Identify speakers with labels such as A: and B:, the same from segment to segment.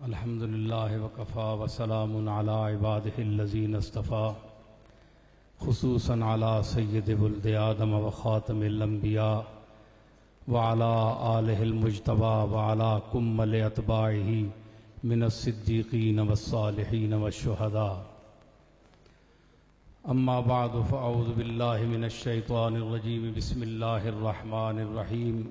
A: الحمد للہ وکفا وسلام علی عبادہ الذین اصطفیٰ خصوصاً علی سید ولد آدم وخاتم الانبیاء وعلی آلہ المجتبیٰ وعلی کمل اتباعہ من الصدیقین والصالحین والشہداء اما بعد فاعوذ باللہ من الشیطان الرجیم بسم اللہ الرحمن الرحیم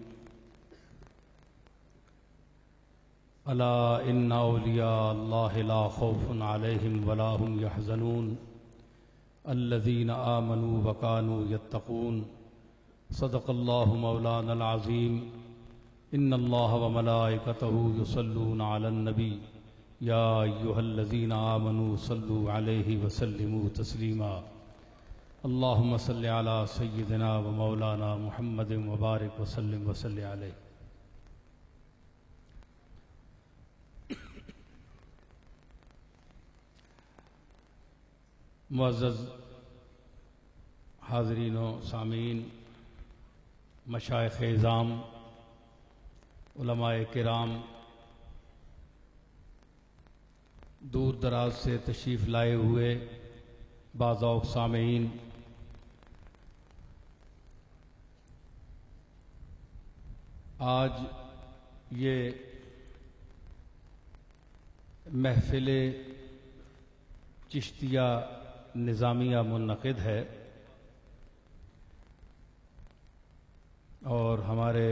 A: الا ان اولیاء اللہ لا خوف علیہم ولا هم يحزنون الذین آمنوا وكانوا يتقون صدق اللہ مولانا العظیم ان اللہ وملائکتہ یصلون علی النبی یا ایھا الذین آمنوا صلوا علیہ وسلموا تسلیما اللہم صل علی سیدنا ومولانا محمد وبارک وسلم وصلی علیہ۔ معزز حاضرین و سامعین، مشائخ اعظام، علماء کرام، دور دراز سے تشریف لائے ہوئے با ذوق سامعین، آج یہ محفل چشتیہ نظامیہ منعقد ہے اور ہمارے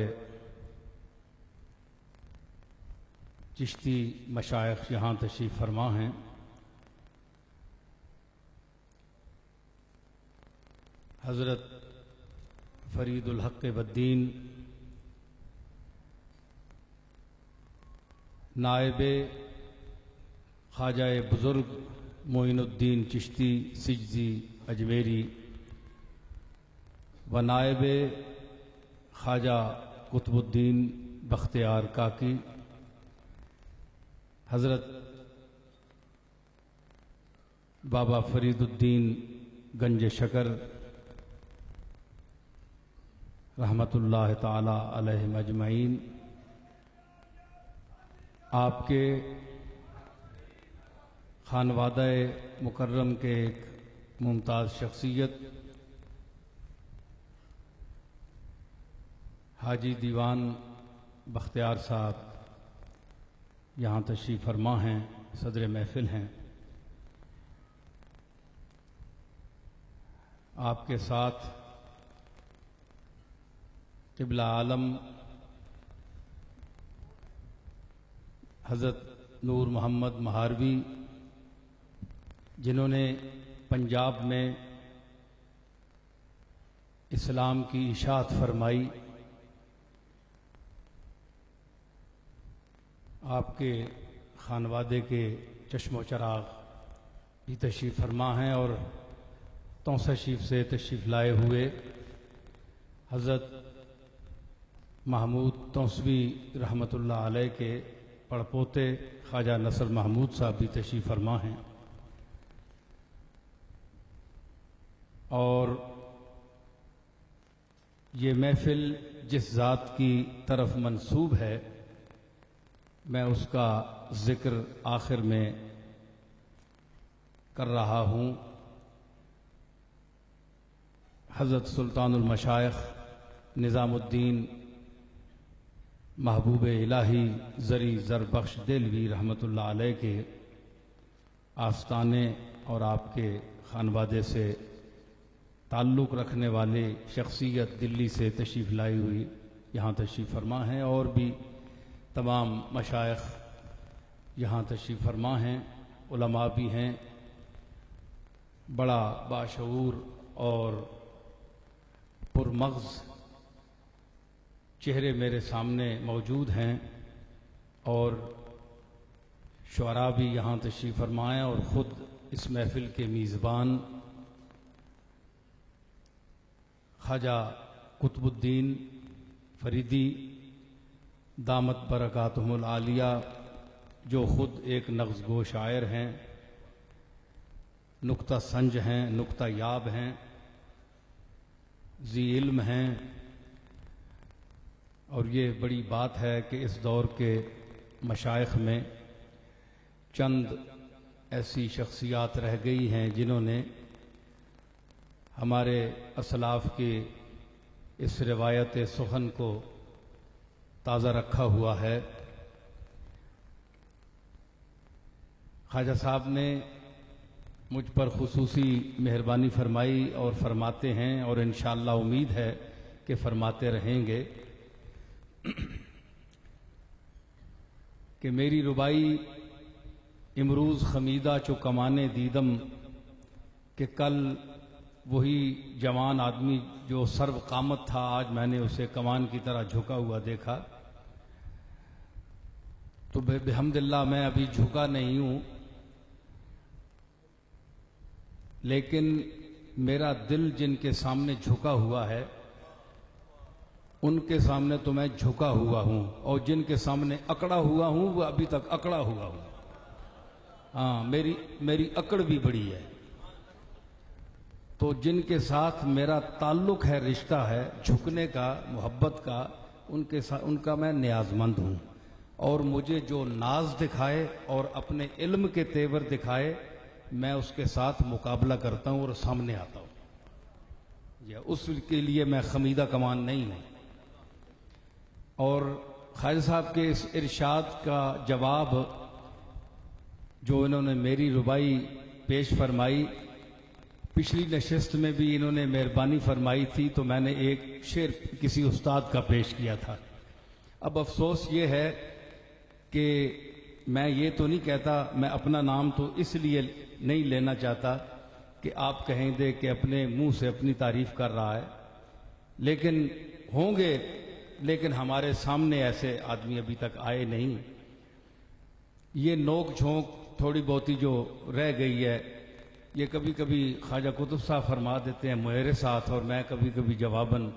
A: چشتی مشائخ یہاں تشریف فرما ہیں۔ حضرت فرید الحق بدین نائب خواجہ بزرگ معین الدین چشتی سجزی اجمیری و نائب خواجہ قطب الدین بختیار کاکی، حضرت بابا فرید الدین گنج شکر رحمت اللہ تعالی علیہم اجمعین، آپ کے خانوادہ مکرم کے ایک ممتاز شخصیت حاجی دیوان بختیار صاحب یہاں تشریف فرما ہیں، صدر محفل ہیں۔ آپ کے ساتھ قبلہ عالم حضرت نور محمد مہاروی، جنہوں نے پنجاب میں اسلام کی اشاعت فرمائی، آپ کے خانوادے کے چشم و چراغ بھی تشریف فرما ہیں، اور توسہ شریف سے تشریف لائے ہوئے حضرت محمود توسوی رحمت اللہ علیہ کے پڑپوتے خواجہ نصر محمود صاحب بھی تشریف فرما ہیں۔ اور یہ محفل جس ذات کی طرف منسوب ہے، میں اس کا ذکر آخر میں کر رہا ہوں۔ حضرت سلطان المشائخ نظام الدین محبوب الہی زری زربخش دہلوی رحمت اللہ علیہ کے آستانے اور آپ کے خانوادے سے تعلق رکھنے والے شخصیت دلی سے تشریف لائی ہوئی یہاں تشریف فرما ہیں، اور بھی تمام مشائخ یہاں تشریف فرما ہیں، علماء بھی ہیں۔ بڑا باشعور اور پرمغز چہرے میرے سامنے موجود ہیں، اور شعراء بھی یہاں تشریف فرمائیں، اور خود اس محفل کے میزبان خواجہ قطب الدین فریدی دامت برکاتہم العالیہ، جو خود ایک نغز گو شاعر ہیں، نکتہ سنج ہیں، نکتہ یاب ہیں، ذی علم ہیں، اور یہ بڑی بات ہے کہ اس دور کے مشائخ میں چند ایسی شخصیات رہ گئی ہیں جنہوں نے ہمارے اسلاف کے اس روایت سخن کو تازہ رکھا ہوا ہے۔ خواجہ صاحب نے مجھ پر خصوصی مہربانی فرمائی اور فرماتے ہیں، اور انشاءاللہ امید ہے کہ فرماتے رہیں گے کہ میری ربائی امروز خمیدہ چو کمانے دیدم، کہ کل وہی جوان آدمی جو سرو قامت تھا آج میں نے اسے کمان کی طرح جھکا ہوا دیکھا، تو بحمد اللہ میں ابھی جھکا نہیں ہوں، لیکن میرا دل جن کے سامنے جھکا ہوا ہے ان کے سامنے تو میں جھکا ہوا ہوں، اور جن کے سامنے اکڑا ہوا ہوں وہ ابھی تک اکڑا ہوا ہوں۔ ہاں، میری اکڑ بھی بڑی ہے، تو جن کے ساتھ میرا تعلق ہے، رشتہ ہے جھکنے کا، محبت کا، ان کا میں نیاز مند ہوں، اور مجھے جو ناز دکھائے اور اپنے علم کے تیور دکھائے میں اس کے ساتھ مقابلہ کرتا ہوں اور سامنے آتا ہوں، اس کے لیے میں خمیدہ کمان نہیں ہوں۔ اور خواجہ صاحب کے اس ارشاد کا جواب جو انہوں نے میری ربائی پیش فرمائی، پچھلی نشست میں بھی انہوں نے مہربانی فرمائی تھی تو میں نے ایک شعر کسی استاد کا پیش کیا تھا۔ اب افسوس یہ ہے کہ میں یہ تو نہیں کہتا، میں اپنا نام تو اس لیے نہیں لینا چاہتا کہ آپ کہیں دے کہ اپنے منہ سے اپنی تعریف کر رہا ہے، لیکن ہوں گے، لیکن ہمارے سامنے ایسے آدمی ابھی تک آئے نہیں۔ یہ نوک جھونک تھوڑی بہتی جو رہ گئی ہے، یہ کبھی کبھی خواجہ قطب صاحب فرما دیتے ہیں میرے ساتھ، اور میں کبھی کبھی جواباً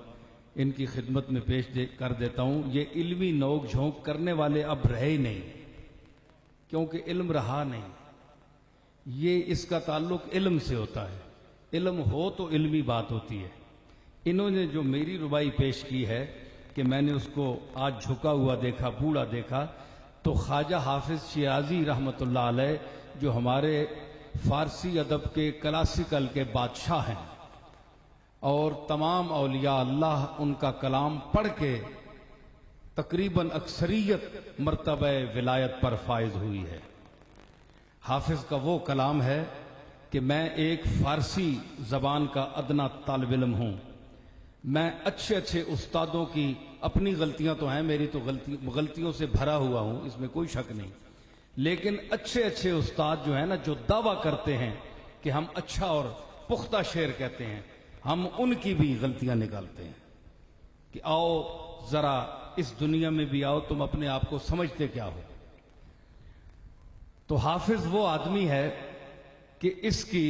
A: ان کی خدمت میں پیش کر دیتا ہوں۔ یہ علمی نوک جھونک کرنے والے اب رہے نہیں، کیونکہ علم رہا نہیں۔ یہ اس کا تعلق علم سے ہوتا ہے، علم ہو تو علمی بات ہوتی ہے۔ انہوں نے جو میری ربائی پیش کی ہے کہ میں نے اس کو آج جھکا ہوا دیکھا، بوڑھا دیکھا، تو خواجہ حافظ شیرازی رحمۃ اللہ علیہ جو ہمارے فارسی ادب کے کلاسیکل کے بادشاہ ہیں، اور تمام اولیاء اللہ ان کا کلام پڑھ کے تقریباً اکثریت مرتبہ ولایت پر فائز ہوئی ہے۔ حافظ کا وہ کلام ہے کہ میں ایک فارسی زبان کا ادنا طالب علم ہوں، میں اچھے استادوں کی، اپنی غلطیاں تو ہیں، میری تو غلطیوں سے بھرا ہوا ہوں، اس میں کوئی شک نہیں، لیکن اچھے استاد جو ہیں نا، جو دعویٰ کرتے ہیں کہ ہم اچھا اور پختہ شعر کہتے ہیں، ہم ان کی بھی غلطیاں نکالتے ہیں کہ آؤ ذرا اس دنیا میں بھی آؤ، تم اپنے آپ کو سمجھتے کیا ہو۔ تو حافظ وہ آدمی ہے کہ اس کی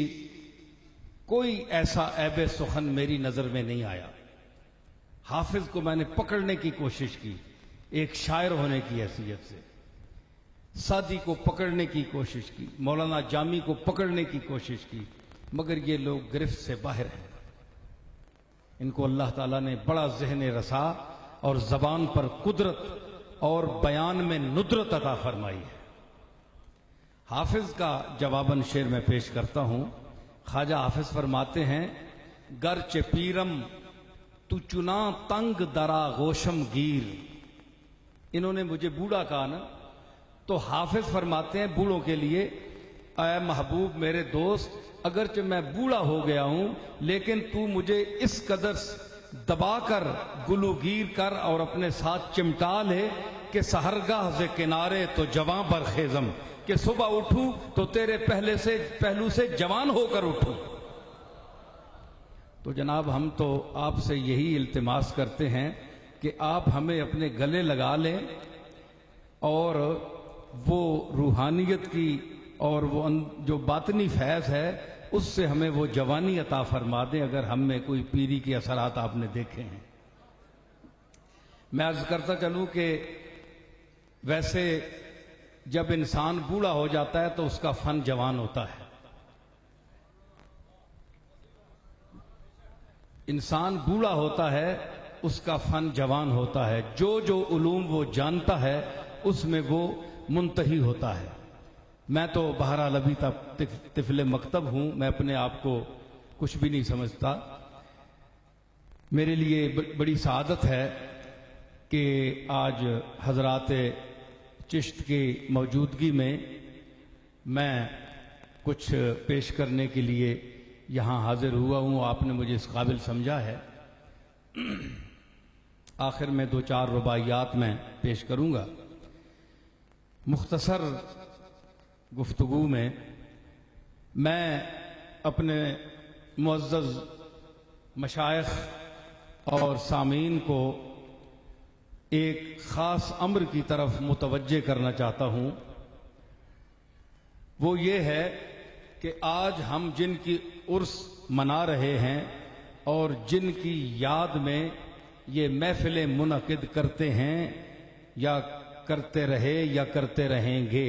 A: کوئی ایسا عیب سخن میری نظر میں نہیں آیا۔ حافظ کو میں نے پکڑنے کی کوشش کی ایک شاعر ہونے کی حیثیت سے، سعدی کو پکڑنے کی کوشش کی، مولانا جامی کو پکڑنے کی کوشش کی، مگر یہ لوگ گرفت سے باہر ہیں۔ ان کو اللہ تعالیٰ نے بڑا ذہن رسا اور زبان پر قدرت اور بیان میں ندرت عطا فرمائی ہے۔ حافظ کا جواباً شعر میں پیش کرتا ہوں۔ خواجہ حافظ فرماتے ہیں، گرچہ پیرم تو چنا تنگ درا گوشم گیر۔ انہوں نے مجھے بوڑھا کہا نا، تو حافظ فرماتے ہیں بوڑھوں کے لیے، اے محبوب میرے دوست، اگرچہ میں بوڑھا ہو گیا ہوں لیکن تو مجھے اس قدر دبا کر گلوگیر کر اور اپنے ساتھ چمٹا لے کہ سحرگاہ سے کنارے تو جواں برخیزم، کہ صبح اٹھوں تو تیرے پہلو سے جوان ہو کر اٹھوں۔ تو جناب ہم تو آپ سے یہی التماس کرتے ہیں کہ آپ ہمیں اپنے گلے لگا لیں، اور وہ روحانیت کی اور وہ جو باطنی فیض ہے اس سے ہمیں وہ جوانی عطا فرما دیں، اگر ہم میں کوئی پیری کے اثرات آپ نے دیکھے ہیں۔ میں عرض کرتا چلوں کہ ویسے جب انسان بوڑھا ہو جاتا ہے تو اس کا فن جوان ہوتا ہے۔ انسان بوڑھا ہوتا ہے اس کا فن جوان ہوتا ہے، جو علوم وہ جانتا ہے اس میں وہ منتہی ہوتا ہے۔ میں تو بہرحال ابھی تک طفل مکتب ہوں، میں اپنے آپ کو کچھ بھی نہیں سمجھتا۔ میرے لیے بڑی سعادت ہے کہ آج حضرات چشت کی موجودگی میں کچھ پیش کرنے کے لیے یہاں حاضر ہوا ہوں۔ آپ نے مجھے اس قابل سمجھا ہے۔ آخر میں 2-4 رباعیات میں پیش کروں گا۔ مختصر گفتگو میں اپنے معزز مشائخ اور سامعین کو ایک خاص امر کی طرف متوجہ کرنا چاہتا ہوں۔ وہ یہ ہے کہ آج ہم جن کی عرس منا رہے ہیں اور جن کی یاد میں یہ محفلیں منعقد کرتے ہیں یا کرتے رہے یا کرتے رہیں گے،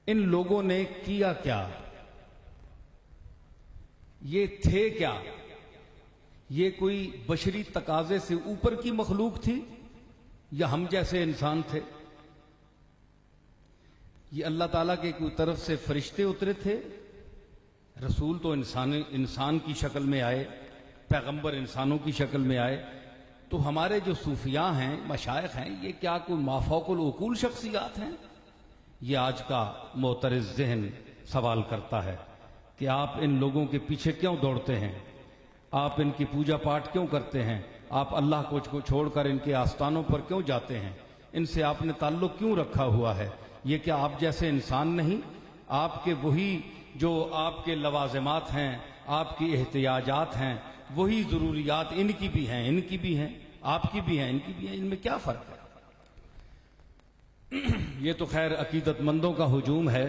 A: ان لوگوں نے کیا کیا؟ یہ تھے کیا؟ یہ کوئی بشری تقاضے سے اوپر کی مخلوق تھی یا ہم جیسے انسان تھے؟ یہ اللہ تعالیٰ کے کوئی طرف سے فرشتے اترے تھے؟ رسول تو انسان کی شکل میں آئے، پیغمبر انسانوں کی شکل میں آئے۔ تو ہمارے جو صوفیاء ہیں، مشائخ ہیں، یہ کیا کوئی مافوق العقول شخصیات ہیں؟ یہ آج کا معترض ذہن سوال کرتا ہے کہ آپ ان لوگوں کے پیچھے کیوں دوڑتے ہیں؟ آپ ان کی پوجا پاٹ کیوں کرتے ہیں؟ آپ اللہ کو چھوڑ کر ان کے آستانوں پر کیوں جاتے ہیں؟ ان سے آپ نے تعلق کیوں رکھا ہوا ہے؟ یہ کیا آپ جیسے انسان نہیں؟ آپ کے وہی جو آپ کے لوازمات ہیں، آپ کی احتیاجات ہیں، وہی ضروریات ان کی بھی ہیں، ان کی بھی ہیں، آپ کی بھی ہیں، ان کی بھی ہیں۔ ان میں کیا فرق ہے؟ یہ تو خیر عقیدت مندوں کا ہجوم ہے،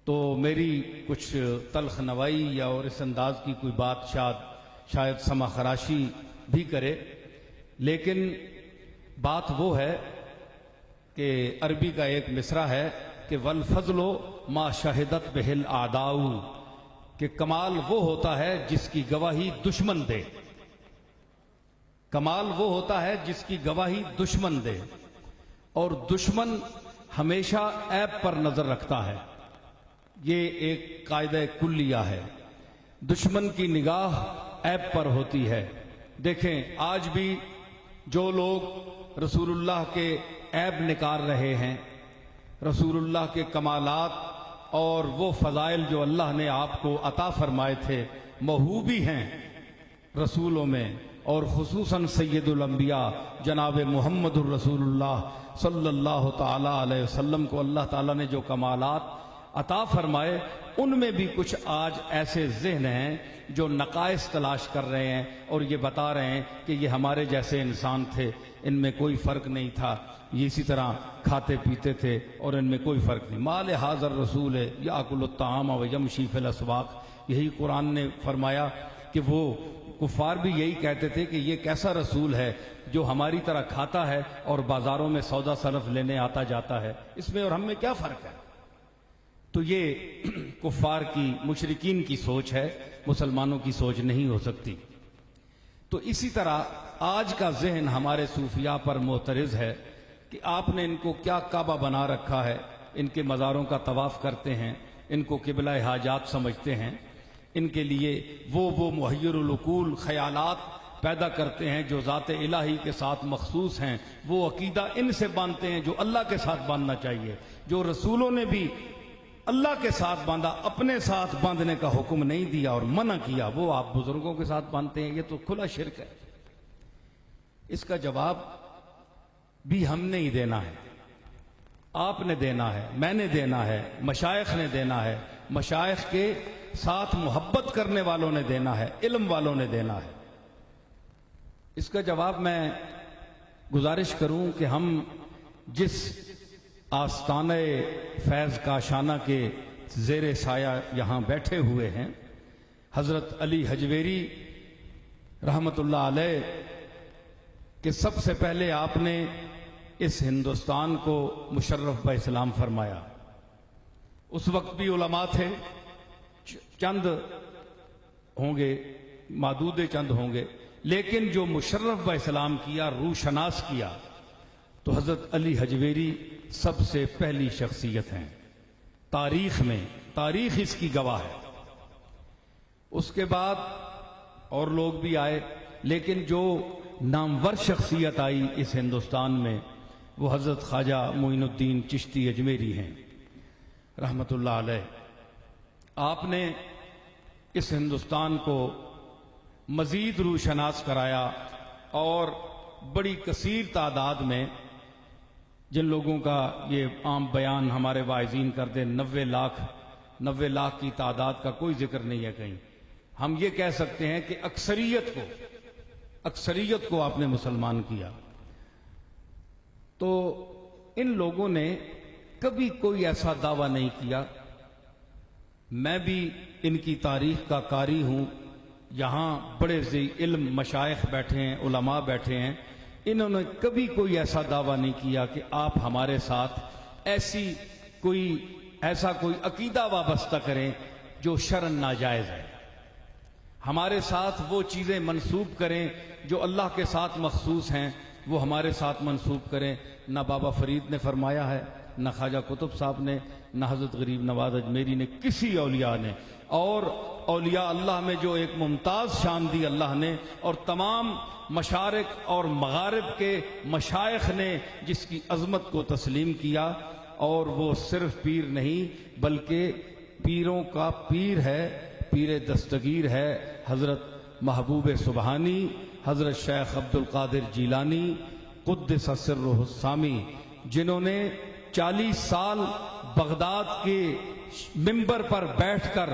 A: تو میری کچھ تلخ نوائی یا اور اس انداز کی کوئی بات شاید سما خراشی بھی کرے، لیکن بات وہ ہے کہ عربی کا ایک مصرع ہے کہ والفضل ما شہدت بہ الاعداء، کہ کمال وہ ہوتا ہے جس کی گواہی دشمن دے۔ کمال وہ ہوتا ہے جس کی گواہی دشمن دے، اور دشمن ہمیشہ عیب پر نظر رکھتا ہے۔ یہ ایک قاعدہ کلیہ ہے، دشمن کی نگاہ عیب پر ہوتی ہے۔ دیکھیں آج بھی جو لوگ رسول اللہ کے عیب نکال رہے ہیں، رسول اللہ کے کمالات اور وہ فضائل جو اللہ نے آپ کو عطا فرمائے تھے، محبوبی ہیں رسولوں میں، اور خصوصاً سید الانبیاء جناب محمد الرسول اللہ صلی اللہ تعالی علیہ وسلم کو اللہ تعالیٰ نے جو کمالات عطا فرمائے، ان میں بھی کچھ آج ایسے ذہن ہیں جو نقائص تلاش کر رہے ہیں اور یہ بتا رہے ہیں کہ یہ ہمارے جیسے انسان تھے، ان میں کوئی فرق نہیں تھا، یہ اسی طرح کھاتے پیتے تھے اور ان میں کوئی فرق نہیں۔ مال حاضر رسول یاکل الطعام ویمشی فی الاسواق، یہی قرآن نے فرمایا کہ وہ کفار بھی یہی کہتے تھے کہ یہ کیسا رسول ہے جو ہماری طرح کھاتا ہے اور بازاروں میں سودا صرف لینے آتا جاتا ہے، اس میں اور ہم میں کیا فرق ہے؟ تو یہ کفار کی، مشرکین کی سوچ ہے، مسلمانوں کی سوچ نہیں ہو سکتی۔ تو اسی طرح آج کا ذہن ہمارے صوفیاء پر معترض ہے کہ آپ نے ان کو کیا کعبہ بنا رکھا ہے، ان کے مزاروں کا طواف کرتے ہیں، ان کو قبلہ حاجات سمجھتے ہیں، ان کے لیے وہ محیر العقول خیالات پیدا کرتے ہیں جو ذات الہی کے ساتھ مخصوص ہیں، وہ عقیدہ ان سے باندھتے ہیں جو اللہ کے ساتھ باندھنا چاہیے، جو رسولوں نے بھی اللہ کے ساتھ باندھا، اپنے ساتھ باندھنے کا حکم نہیں دیا اور منع کیا، وہ آپ بزرگوں کے ساتھ باندھتے ہیں۔ یہ تو کھلا شرک ہے۔ اس کا جواب بھی ہم نے ہی دینا ہے، آپ نے دینا ہے، میں نے دینا ہے، مشائخ نے دینا ہے، مشائخ کے ساتھ محبت کرنے والوں نے دینا ہے، علم والوں نے دینا ہے۔ اس کا جواب میں گزارش کروں کہ ہم جس آستانہ فیض کاشانہ کے زیر سایہ یہاں بیٹھے ہوئے ہیں، حضرت علی حجویری رحمت اللہ علیہ کہ سب سے پہلے آپ نے اس ہندوستان کو مشرف باسلام فرمایا۔ اس وقت بھی علماء تھے، چند ہوں گے، معدود چند ہوں گے، لیکن جو مشرف باسلام کیا، روشناس کیا، تو حضرت علی حجویری سب سے پہلی شخصیت ہیں تاریخ میں، تاریخ اس کی گواہ ہے۔ اس کے بعد اور لوگ بھی آئے، لیکن جو نامور شخصیت آئی اس ہندوستان میں وہ حضرت خواجہ معین الدین چشتی اجمیری ہیں رحمت اللہ علیہ۔ آپ نے اس ہندوستان کو مزید روشناس کرایا، اور بڑی کثیر تعداد میں، جن لوگوں کا یہ عام بیان ہمارے واعظین کر دیں 90 لاکھ کی تعداد کا کوئی ذکر نہیں ہے کہیں، ہم یہ کہہ سکتے ہیں کہ اکثریت کو آپ نے مسلمان کیا۔ تو ان لوگوں نے کبھی کوئی ایسا دعویٰ نہیں کیا، میں بھی ان کی تاریخ کا قاری ہوں، یہاں بڑے ذی علم مشائخ بیٹھے ہیں، علماء بیٹھے ہیں، انہوں نے کبھی کوئی ایسا دعویٰ نہیں کیا کہ آپ ہمارے ساتھ ایسا کوئی عقیدہ وابستہ کریں جو شرعاً ناجائز ہے، ہمارے ساتھ وہ چیزیں منسوب کریں جو اللہ کے ساتھ مخصوص ہیں وہ ہمارے ساتھ منسوب کریں۔ نہ بابا فرید نے فرمایا ہے، نہ خواجہ قطب صاحب نے، نہ حضرت غریب نواز اجمیری نے، کسی اولیاء نے، اور اولیاء اللہ میں جو ایک ممتاز شان دی اللہ نے، اور تمام مشارق اور مغارب کے مشائخ نے جس کی عظمت کو تسلیم کیا، اور وہ صرف پیر نہیں بلکہ پیروں کا پیر ہے، پیر دستگیر ہے، حضرت محبوب سبحانی، حضرت شیخ عبد القادر جیلانی قدس سرہ السامی، جنہوں نے 40 سال بغداد کے منبر پر بیٹھ کر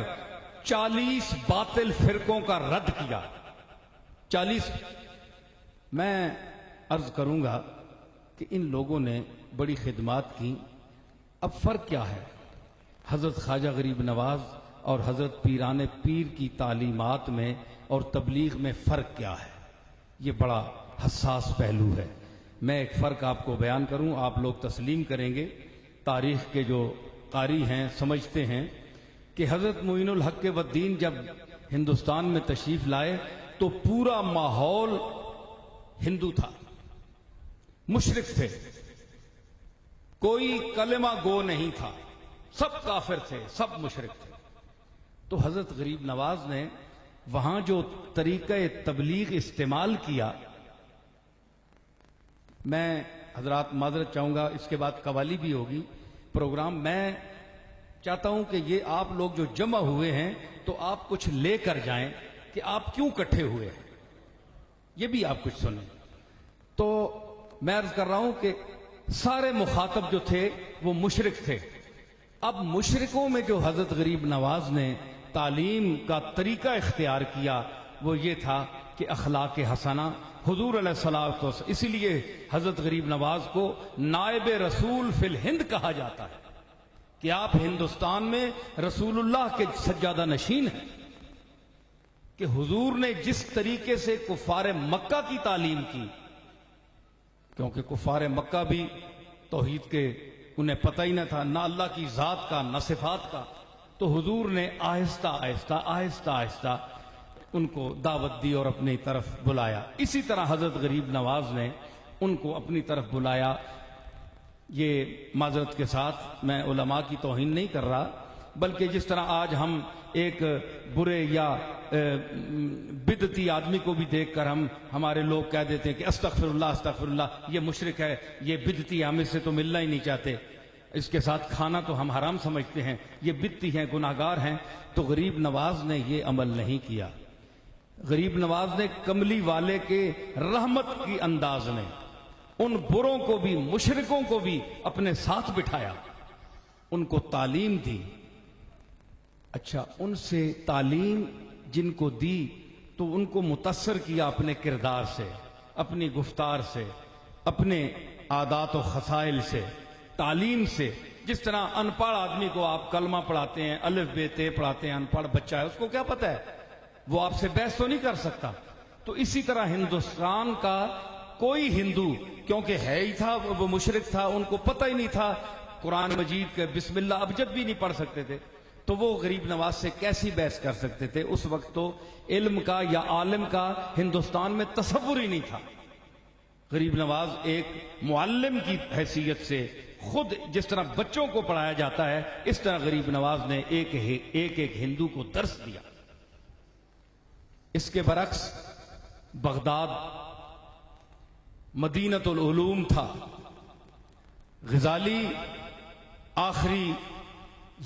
A: 40 باطل فرقوں کا رد کیا۔ 40 میں عرض کروں گا کہ ان لوگوں نے بڑی خدمات کی۔ اب فرق کیا ہے حضرت خواجہ غریب نواز اور حضرت پیران پیر کی تعلیمات میں اور تبلیغ میں فرق کیا ہے؟ یہ بڑا حساس پہلو ہے۔ میں ایک فرق آپ کو بیان کروں، آپ لوگ تسلیم کریں گے، تاریخ کے جو قاری ہیں سمجھتے ہیں کہ حضرت معین الحق والدین جب ہندوستان میں تشریف لائے تو پورا ماحول ہندو تھا، مشرک تھے، کوئی کلمہ گو نہیں تھا، سب کافر تھے، سب مشرک تھے۔ تو حضرت غریب نواز نے وہاں جو طریقہ تبلیغ استعمال کیا، میں حضرات معذرت چاہوں گا، اس کے بعد قوالی بھی ہوگی پروگرام، میں چاہتا ہوں کہ یہ آپ لوگ جو جمع ہوئے ہیں تو آپ کچھ لے کر جائیں کہ آپ کیوں اکٹھے ہوئے ہیں، یہ بھی آپ کچھ سنیں۔ تو میں عرض کر رہا ہوں کہ سارے مخاطب جو تھے وہ مشرک تھے۔ اب مشرکوں میں جو حضرت غریب نواز نے تعلیم کا طریقہ اختیار کیا وہ یہ تھا کہ اخلاق حسنہ، حضور علیہ الصلوۃ والسلام، اسی لیے حضرت غریب نواز کو نائب رسول فی الہند کہا جاتا ہے کہ آپ ہندوستان میں رسول اللہ کے سجادہ نشین ہیں، کہ حضور نے جس طریقے سے کفار مکہ کی تعلیم کی، کیونکہ کفار مکہ بھی توحید کے انہیں پتہ ہی نہ تھا، نہ اللہ کی ذات کا نہ صفات کا، تو حضور نے آہستہ آہستہ ان کو دعوت دی اور اپنی طرف بلایا۔ اسی طرح حضرت غریب نواز نے ان کو اپنی طرف بلایا۔ یہ معذرت کے ساتھ میں علماء کی توہین نہیں کر رہا، بلکہ جس طرح آج ہم ایک برے یا بدعتی آدمی کو بھی دیکھ کر ہمارے لوگ کہہ دیتے ہیں کہ استغفر اللہ، یہ مشرک ہے، یہ بدعتی، ہم اس سے تو ملنا ہی نہیں چاہتے، اس کے ساتھ کھانا تو ہم حرام سمجھتے ہیں، یہ بدعتی ہیں، گناہگار ہیں۔ تو غریب نواز نے یہ عمل نہیں کیا۔ غریب نواز نے کملی والے کے رحمت کی انداز میں ان بروں کو بھی، مشرکوں کو بھی اپنے ساتھ بٹھایا، ان کو تعلیم دی۔ اچھا، ان سے تعلیم جن کو دی تو ان کو متاثر کیا اپنے کردار سے، اپنی گفتار سے، اپنے عادات و خصائل سے، تعلیم سے۔ جس طرح ان پڑھ آدمی کو آپ کلمہ پڑھاتے ہیں، الف بے تے پڑھاتے ہیں، ان پڑھ بچہ ہے، اس کو کیا پتہ ہے، وہ آپ سے بحث تو نہیں کر سکتا۔ تو اسی طرح ہندوستان کا کوئی ہندو، کیونکہ ہے ہی تھا، وہ مشرک تھا، ان کو پتہ ہی نہیں تھا قرآن مجید کے بسم اللہ ابجد بھی نہیں پڑھ سکتے تھے، تو وہ غریب نواز سے کیسی بحث کر سکتے تھے؟ اس وقت تو علم کا یا عالم کا ہندوستان میں تصور ہی نہیں تھا، غریب نواز ایک معلم کی حیثیت سے خود جس طرح بچوں کو پڑھایا جاتا ہے اس طرح غریب نواز نے ایک ہندو کو درس دیا۔ اس کے برعکس بغداد مدینۃ العلوم تھا۔ غزالی آخری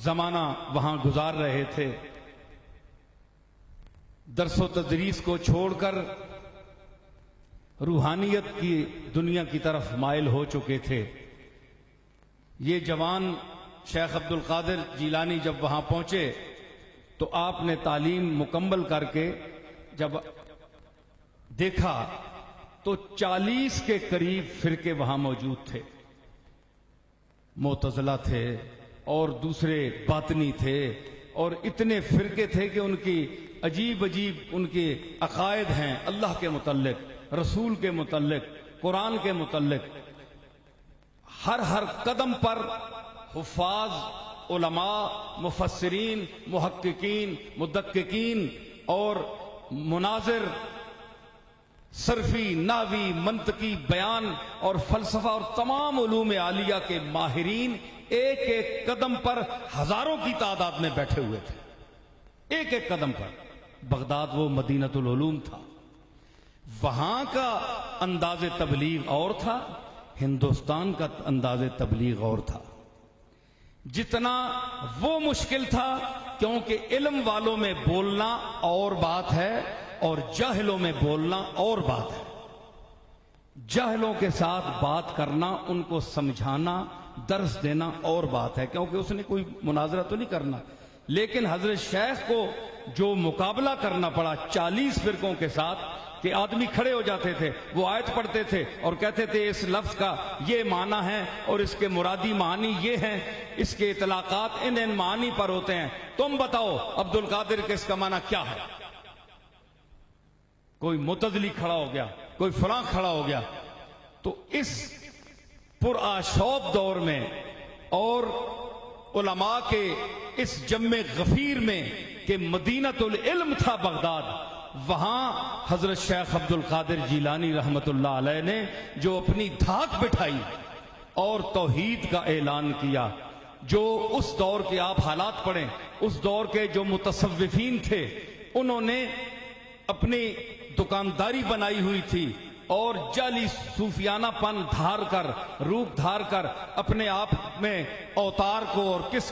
A: زمانہ وہاں گزار رہے تھے، درس و تدریس کو چھوڑ کر روحانیت کی دنیا کی طرف مائل ہو چکے تھے۔ یہ جوان شیخ عبد القادر جیلانی جب وہاں پہنچے تو آپ نے تعلیم مکمل کر کے جب دیکھا تو 40 کے قریب فرقے وہاں موجود تھے۔ معتزلہ تھے اور دوسرے باطنی تھے اور اتنے فرقے تھے کہ ان کی عجیب ان کے عقائد ہیں اللہ کے متعلق، رسول کے متعلق، قرآن کے متعلق۔ ہر قدم پر حفاظ، علماء، مفسرین، محققین، مدققین اور مناظر، صرفی، نحوی، منطقی، بیان اور فلسفہ اور تمام علوم عالیہ کے ماہرین ایک ایک قدم پر ہزاروں کی تعداد میں بیٹھے ہوئے تھے، ایک ایک قدم پر۔ بغداد وہ مدینۃ العلوم تھا۔ وہاں کا انداز تبلیغ اور تھا، ہندوستان کا انداز تبلیغ اور تھا۔ جتنا وہ مشکل تھا کیونکہ علم والوں میں بولنا اور بات ہے اور جاہلوں میں بولنا اور بات ہے۔ جاہلوں کے ساتھ بات کرنا، ان کو سمجھانا، درس دینا اور بات ہے، کیونکہ اس نے کوئی مناظرہ تو نہیں کرنا۔ لیکن حضرت شیخ کو جو مقابلہ کرنا پڑا 40 فرقوں کے ساتھ کہ آدمی کھڑے ہو جاتے تھے، وہ آیت پڑھتے تھے اور کہتے تھے اس لفظ کا یہ معنی ہے اور اس کے مرادی معنی یہ ہیں، اس کے اطلاقات ان معنی پر ہوتے ہیں، تم بتاؤ عبد القادر کے اس کا معنی کیا ہے۔ کوئی معتزلی کھڑا ہو گیا، کوئی فلاں کھڑا ہو گیا۔ تو اس پرآشوب دور میں اور علماء کے اس جمع غفیر میں کہ مدینۃ العلم تھا بغداد، وہاں حضرت شیخ عبد القادر جیلانی رحمت اللہ علیہ نے جو اپنی دھاک بٹھائی اور توحید کا اعلان کیا، جو اس دور کے آپ حالات پڑھیں، اس دور کے جو متصوفین تھے انہوں نے اپنی دکانداری بنائی ہوئی تھی اور جعلی صوفیانہ پن دھار کر، روپ دھار کر اپنے آپ میں اوتار کو اور کس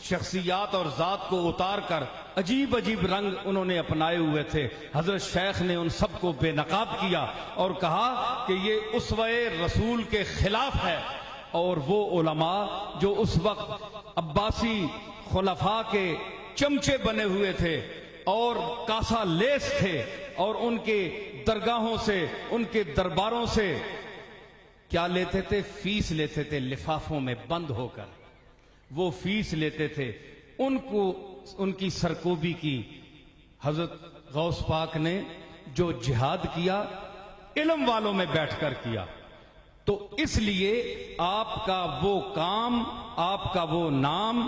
A: شخصیات اور ذات کو اتار کر عجیب رنگ انہوں نے اپنائے ہوئے تھے۔ حضرت شیخ نے ان سب کو بے نقاب کیا اور کہا کہ یہ اسوہ رسول کے خلاف ہے، اور وہ علماء جو اس وقت عباسی خلفاء کے چمچے بنے ہوئے تھے اور کاسا لیس تھے اور ان کے درگاہوں سے، ان کے درباروں سے کیا لیتے تھے؟ فیس لیتے تھے، لفافوں میں بند ہو کر وہ فیس لیتے تھے۔ ان کو ان کی سرکوبی کی حضرت غوث پاک نے جو جہاد کیا علم والوں میں بیٹھ کر کیا، تو اس لیے آپ کا وہ کام، آپ کا وہ نام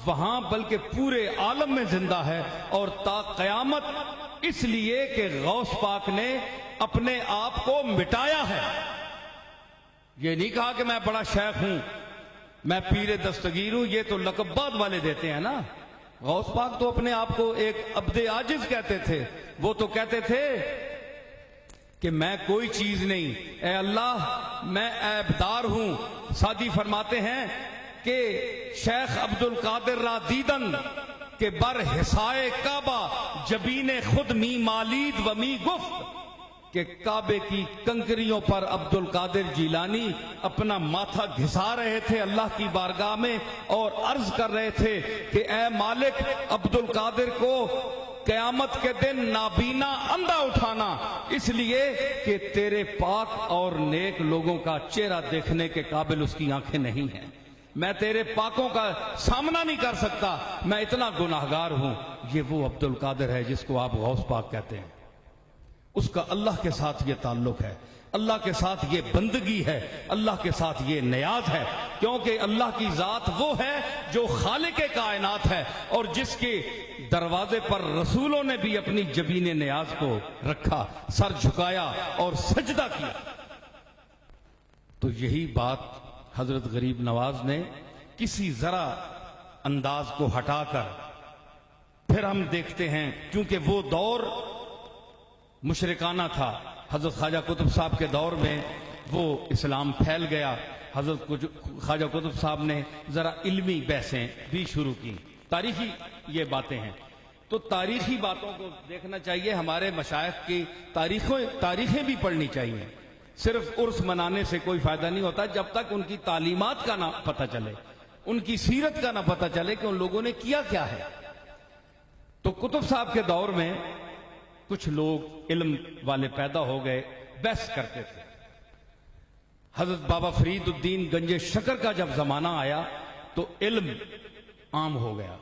A: وہاں بلکہ پورے عالم میں زندہ ہے اور تا قیامت، اس لیے کہ غوث پاک نے اپنے آپ کو مٹایا ہے۔ یہ نہیں کہا کہ میں بڑا شیخ ہوں، میں پیر دستگیر ہوں، یہ تو لقب بعد والے دیتے ہیں نا۔ غوث پاک تو اپنے آپ کو ایک عبد عاجز کہتے تھے، وہ تو کہتے تھے کہ میں کوئی چیز نہیں، اے اللہ میں عیبدار ہوں۔ سعدی فرماتے ہیں کہ شیخ عبد القادر را دیدن کہ بر حصائے کعبہ جبین خود می مالید و می گفت، کہ کعبے کی کنکریوں پر عبد القادر جیلانی اپنا ماتھا گھسا رہے تھے اللہ کی بارگاہ میں اور عرض کر رہے تھے کہ اے مالک عبد القادر کو قیامت کے دن نابینا اندھا اٹھانا، اس لیے کہ تیرے پاک اور نیک لوگوں کا چہرہ دیکھنے کے قابل اس کی آنکھیں نہیں ہیں، میں تیرے پاکوں کا سامنا نہیں کر سکتا، میں اتنا گناہگار ہوں۔ یہ وہ عبد القادر ہے جس کو آپ غوث پاک کہتے ہیں، اس کا اللہ کے ساتھ یہ تعلق ہے، اللہ کے ساتھ یہ بندگی ہے، اللہ کے ساتھ یہ نیاز ہے، کیونکہ اللہ کی ذات وہ ہے جو خالق کائنات ہے اور جس کے دروازے پر رسولوں نے بھی اپنی جبین نیاز کو رکھا، سر جھکایا اور سجدہ کیا۔ تو یہی بات حضرت غریب نواز نے کسی ذرا انداز کو ہٹا کر پھر ہم دیکھتے ہیں، کیونکہ وہ دور مشرکانہ تھا، حضرت خواجہ قطب صاحب کے دور میں وہ اسلام پھیل گیا، حضرت خواجہ قطب صاحب نے ذرا علمی بحثیں بھی شروع کی، تاریخی یہ باتیں ہیں، تو تاریخی باتوں کو دیکھنا چاہیے، ہمارے مشائخ کی تاریخیں بھی پڑھنی چاہیے، صرف عرس منانے سے کوئی فائدہ نہیں ہوتا جب تک ان کی تعلیمات کا نہ پتہ چلے، ان کی سیرت کا نہ پتہ چلے کہ ان لوگوں نے کیا کیا ہے۔ تو قطب صاحب کے دور میں کچھ لوگ علم والے پیدا ہو گئے، بحث کرتے تھے۔ حضرت بابا فرید الدین گنج شکر کا جب زمانہ آیا تو علم عام ہو گیا،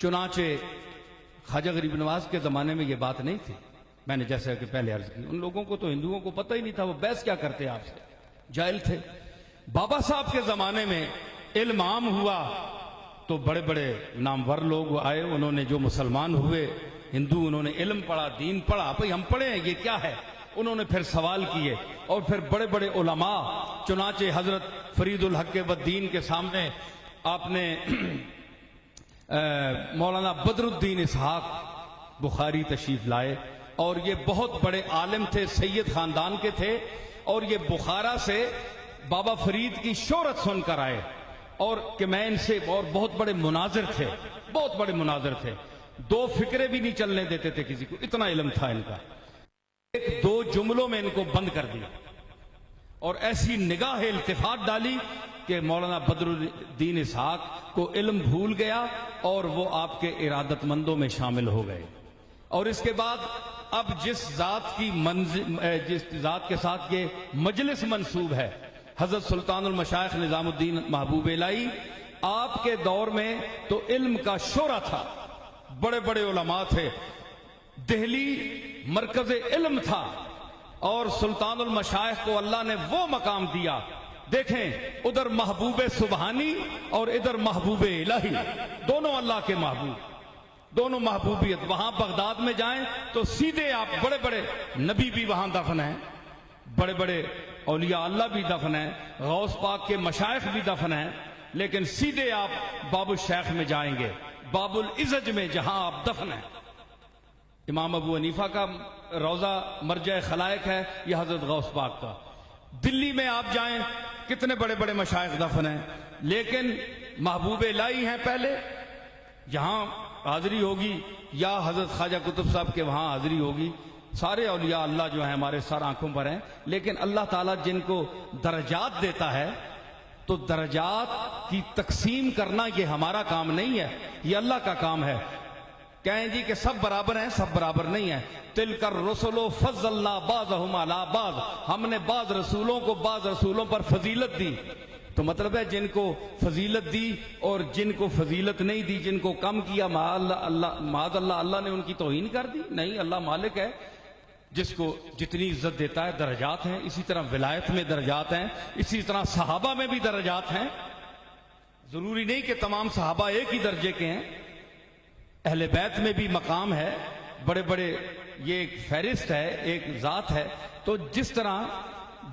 A: چنانچہ خواجہ غریب نواز کے زمانے میں یہ بات نہیں تھی، میں نے جیسے کہ پہلے عرض کی، ان لوگوں کو تو ہندوؤں کو پتہ ہی نہیں تھا وہ بحث کیا کرتے آپ سے، جاہل تھے۔ بابا صاحب کے زمانے میں علم عام ہوا تو بڑے بڑے نامور لوگ آئے، انہوں نے جو مسلمان ہوئے ہندو، انہوں نے علم پڑھا، دین پڑھا، بھئی ہم پڑھے ہیں یہ کیا ہے، انہوں نے پھر سوال کیے اور پھر بڑے بڑے علماء، چنانچہ حضرت فرید الحق والدین کے سامنے آپ نے مولانا بدر الدین اسحاق بخاری تشریف لائے، اور یہ بہت بڑے عالم تھے، سید خاندان کے تھے، اور یہ بخارا سے بابا فرید کی شہرت سن کر آئے، اور کہ میں ان سے، اور بہت بڑے مناظر تھے، بہت بڑے مناظر تھے، دو فکرے بھی نہیں چلنے دیتے تھے کسی کو، اتنا علم تھا ان کا، ایک دو جملوں میں ان کو بند کر دیا، اور ایسی نگاہ التفات ڈالی کہ مولانا بدر الدین اسحاق کو علم بھول گیا اور وہ آپ کے ارادت مندوں میں شامل ہو گئے۔ اور اس کے بعد اب جس ذات کے ساتھ یہ مجلس منسوب ہے، حضرت سلطان المشائخ نظام الدین محبوب الہی، آپ کے دور میں تو علم کا شورا تھا، بڑے بڑے علماء تھے، دہلی مرکز علم تھا، اور سلطان المشائخ کو اللہ نے وہ مقام دیا، دیکھیں ادھر محبوب سبحانی اور ادھر محبوب الہی، دونوں اللہ کے محبوب، دونوں محبوبیت۔ وہاں بغداد میں جائیں تو سیدھے آپ، بڑے بڑے نبی بھی وہاں دفن ہیں، بڑے بڑے اولیاء اللہ بھی دفن ہیں، غوث پاک کے مشائخ بھی دفن ہیں، لیکن سیدھے آپ باب الشیخ میں جائیں گے، باب العزج میں جہاں آپ دفن ہیں، امام ابو حنیفہ کا روضہ مرجع خلائق ہے، یہ حضرت غوث پاک کا۔ دلی میں آپ جائیں کتنے بڑے بڑے مشائخ دفن ہیں، لیکن محبوب الہی ہیں پہلے، یہاں حاضری ہوگی، یا حضرت خواجہ قطب صاحب کے وہاں حاضری ہوگی، سارے اولیاء اللہ جو ہیں ہمارے سر آنکھوں پر ہیں، لیکن اللہ تعالیٰ جن کو درجات دیتا ہے تو درجات کی تقسیم کرنا یہ ہمارا کام نہیں ہے، یہ اللہ کا کام ہے۔ کہیں جی کہ سب برابر ہیں، سب برابر نہیں ہیں۔ تلک الرسل فضلنا بعضهم علی بعض، ہم نے بعض رسولوں کو بعض رسولوں پر فضیلت دی، تو مطلب ہے جن کو فضیلت دی اور جن کو فضیلت نہیں دی، جن کو کم کیا، معاذ اللہ اللہ نے ان کی توہین کر دی؟ نہیں، اللہ مالک ہے، جس کو جتنی عزت دیتا ہے، درجات ہیں، اسی طرح ولایت میں درجات ہیں، اسی طرح صحابہ میں بھی درجات ہیں، ضروری نہیں کہ تمام صحابہ ایک ہی درجے کے ہیں، اہل بیت میں بھی مقام ہے، بڑے بڑے، یہ ایک فہرست ہے، ایک ذات ہے۔ تو جس طرح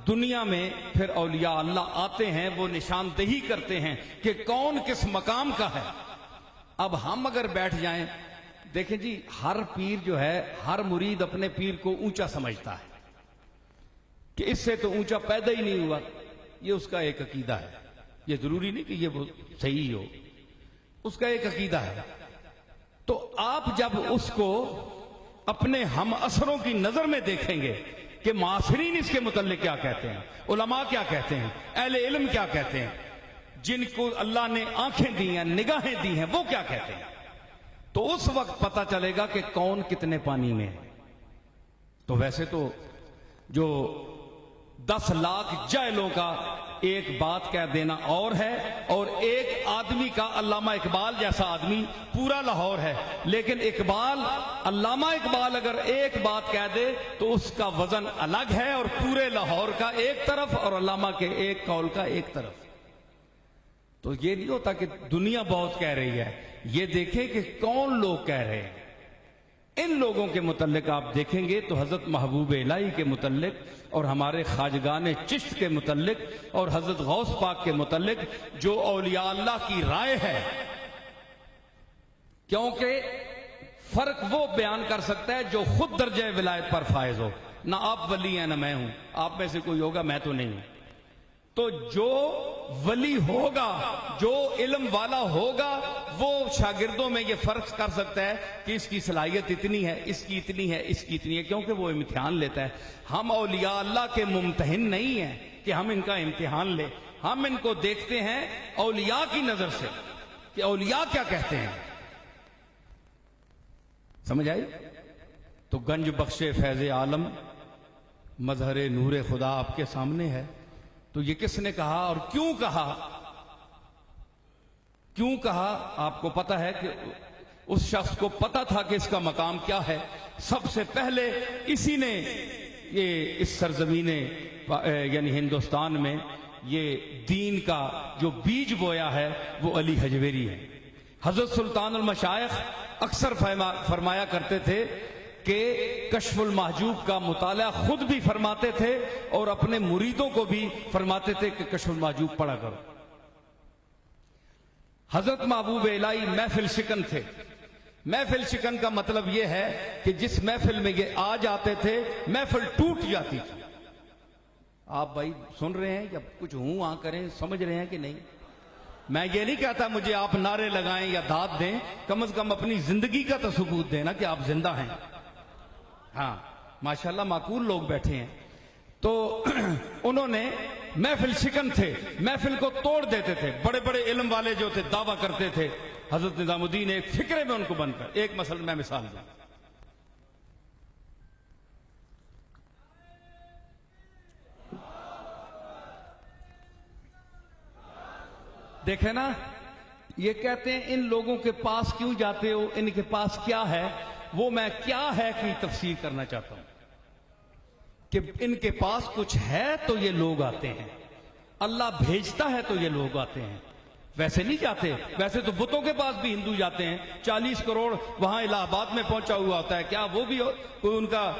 A: دنیا میں پھر اولیاء اللہ آتے ہیں، وہ نشاندہی کرتے ہیں کہ کون کس مقام کا ہے۔ اب ہم اگر بیٹھ جائیں، دیکھیں جی، ہر پیر جو ہے، ہر مرید اپنے پیر کو اونچا سمجھتا ہے کہ اس سے تو اونچا پیدا ہی نہیں ہوا، یہ اس کا ایک عقیدہ ہے، یہ ضروری نہیں کہ یہ صحیح ہو، اس کا ایک عقیدہ ہے۔ تو آپ جب اس کو اپنے ہم اثروں کی نظر میں دیکھیں گے کہ معاصرین اس کے متعلق کیا کہتے ہیں، علماء کیا کہتے ہیں، اہل علم کیا کہتے ہیں، جن کو اللہ نے آنکھیں دی ہیں، نگاہیں دی ہیں، وہ کیا کہتے ہیں، تو اس وقت پتہ چلے گا کہ کون کتنے پانی میں ہے۔ تو ویسے تو جو 10 لاکھ جاہلوں کا ایک بات کہہ دینا اور ہے، اور ایک آدمی کا، علامہ اقبال جیسا آدمی پورا لاہور ہے، لیکن اقبال، علامہ اقبال اگر ایک بات کہہ دے تو اس کا وزن الگ ہے، اور پورے لاہور کا ایک طرف اور علامہ کے ایک قول کا ایک طرف۔ تو یہ نہیں ہوتا کہ دنیا بہت کہہ رہی ہے، یہ دیکھیں کہ کون لوگ کہہ رہے ہیں۔ ان لوگوں کے متعلق آپ دیکھیں گے تو حضرت محبوب الہی کے متعلق اور ہمارے خواجگان چشت کے متعلق اور حضرت غوث پاک کے متعلق جو اولیاء اللہ کی رائے ہے، کیونکہ فرق وہ بیان کر سکتا ہے جو خود درجہ ولایت پر فائز ہو. نہ آپ ولی ہیں نہ میں ہوں، آپ میں سے کوئی ہوگا، میں تو نہیں ہوں. تو جو ولی ہوگا، جو علم والا ہوگا، وہ شاگردوں میں یہ فرق کر سکتا ہے کہ اس کی صلاحیت اتنی ہے، اس کی اتنی ہے، اس کی اتنی ہے، کیونکہ وہ امتحان لیتا ہے. ہم اولیاء اللہ کے ممتحن نہیں ہیں کہ ہم ان کا امتحان لیں. ہم ان کو دیکھتے ہیں اولیاء کی نظر سے کہ اولیاء کیا کہتے ہیں. سمجھ آئی؟ تو گنج بخش فیض عالم مظہر نور خدا آپ کے سامنے ہے. تو یہ کس نے کہا اور کیوں کہا؟ کیوں کہا؟ آپ کو پتا ہے کہ اس شخص کو پتا تھا کہ اس کا مقام کیا ہے. سب سے پہلے اسی نے یہ اس سرزمین یعنی ہندوستان میں یہ دین کا جو بیج بویا ہے وہ علی حجویری ہے. حضرت سلطان المشائخ اکثر فرمایا کرتے تھے کہ کشف المحجوب کا مطالعہ خود بھی فرماتے تھے اور اپنے مریدوں کو بھی فرماتے تھے کہ کشف المحجوب پڑھا کرو. حضرت محبوب الہی محفل شکن تھے. محفل شکن کا مطلب یہ ہے کہ جس محفل میں یہ آ جاتے تھے محفل ٹوٹ جاتی تھی. آپ بھائی سن رہے ہیں یا کچھ ہوں آ کریں، سمجھ رہے ہیں کہ نہیں؟ میں یہ نہیں کہتا مجھے آپ نعرے لگائیں یا داد دیں، کم از کم اپنی زندگی کا تو ثبوت دیں نا کہ آپ زندہ ہیں. ہاں ماشاءاللہ معقول لوگ بیٹھے ہیں. تو انہوں نے محفل شکن تھے، محفل کو توڑ دیتے تھے. بڑے بڑے علم والے جو تھے دعویٰ کرتے تھے. حضرت نظام الدین ایک فکرے میں ان کو بند کر. ایک مثلا میں مثال دوں، دیکھیں نا، یہ کہتے ہیں ان لوگوں کے پاس کیوں جاتے ہو، ان کے پاس کیا ہے. وہ میں کیا ہے کی تفسیر کرنا چاہتا ہوں کہ ان کے پاس کچھ ہے تو یہ لوگ آتے ہیں، اللہ بھیجتا ہے تو یہ لوگ آتے ہیں. ویسے نہیں جاتے. ویسے تو بتوں کے پاس بھی ہندو جاتے ہیں. 40 کروڑ وہاں الہ آباد میں پہنچا ہوا ہوتا ہے. کیا وہ بھی کوئی ان کا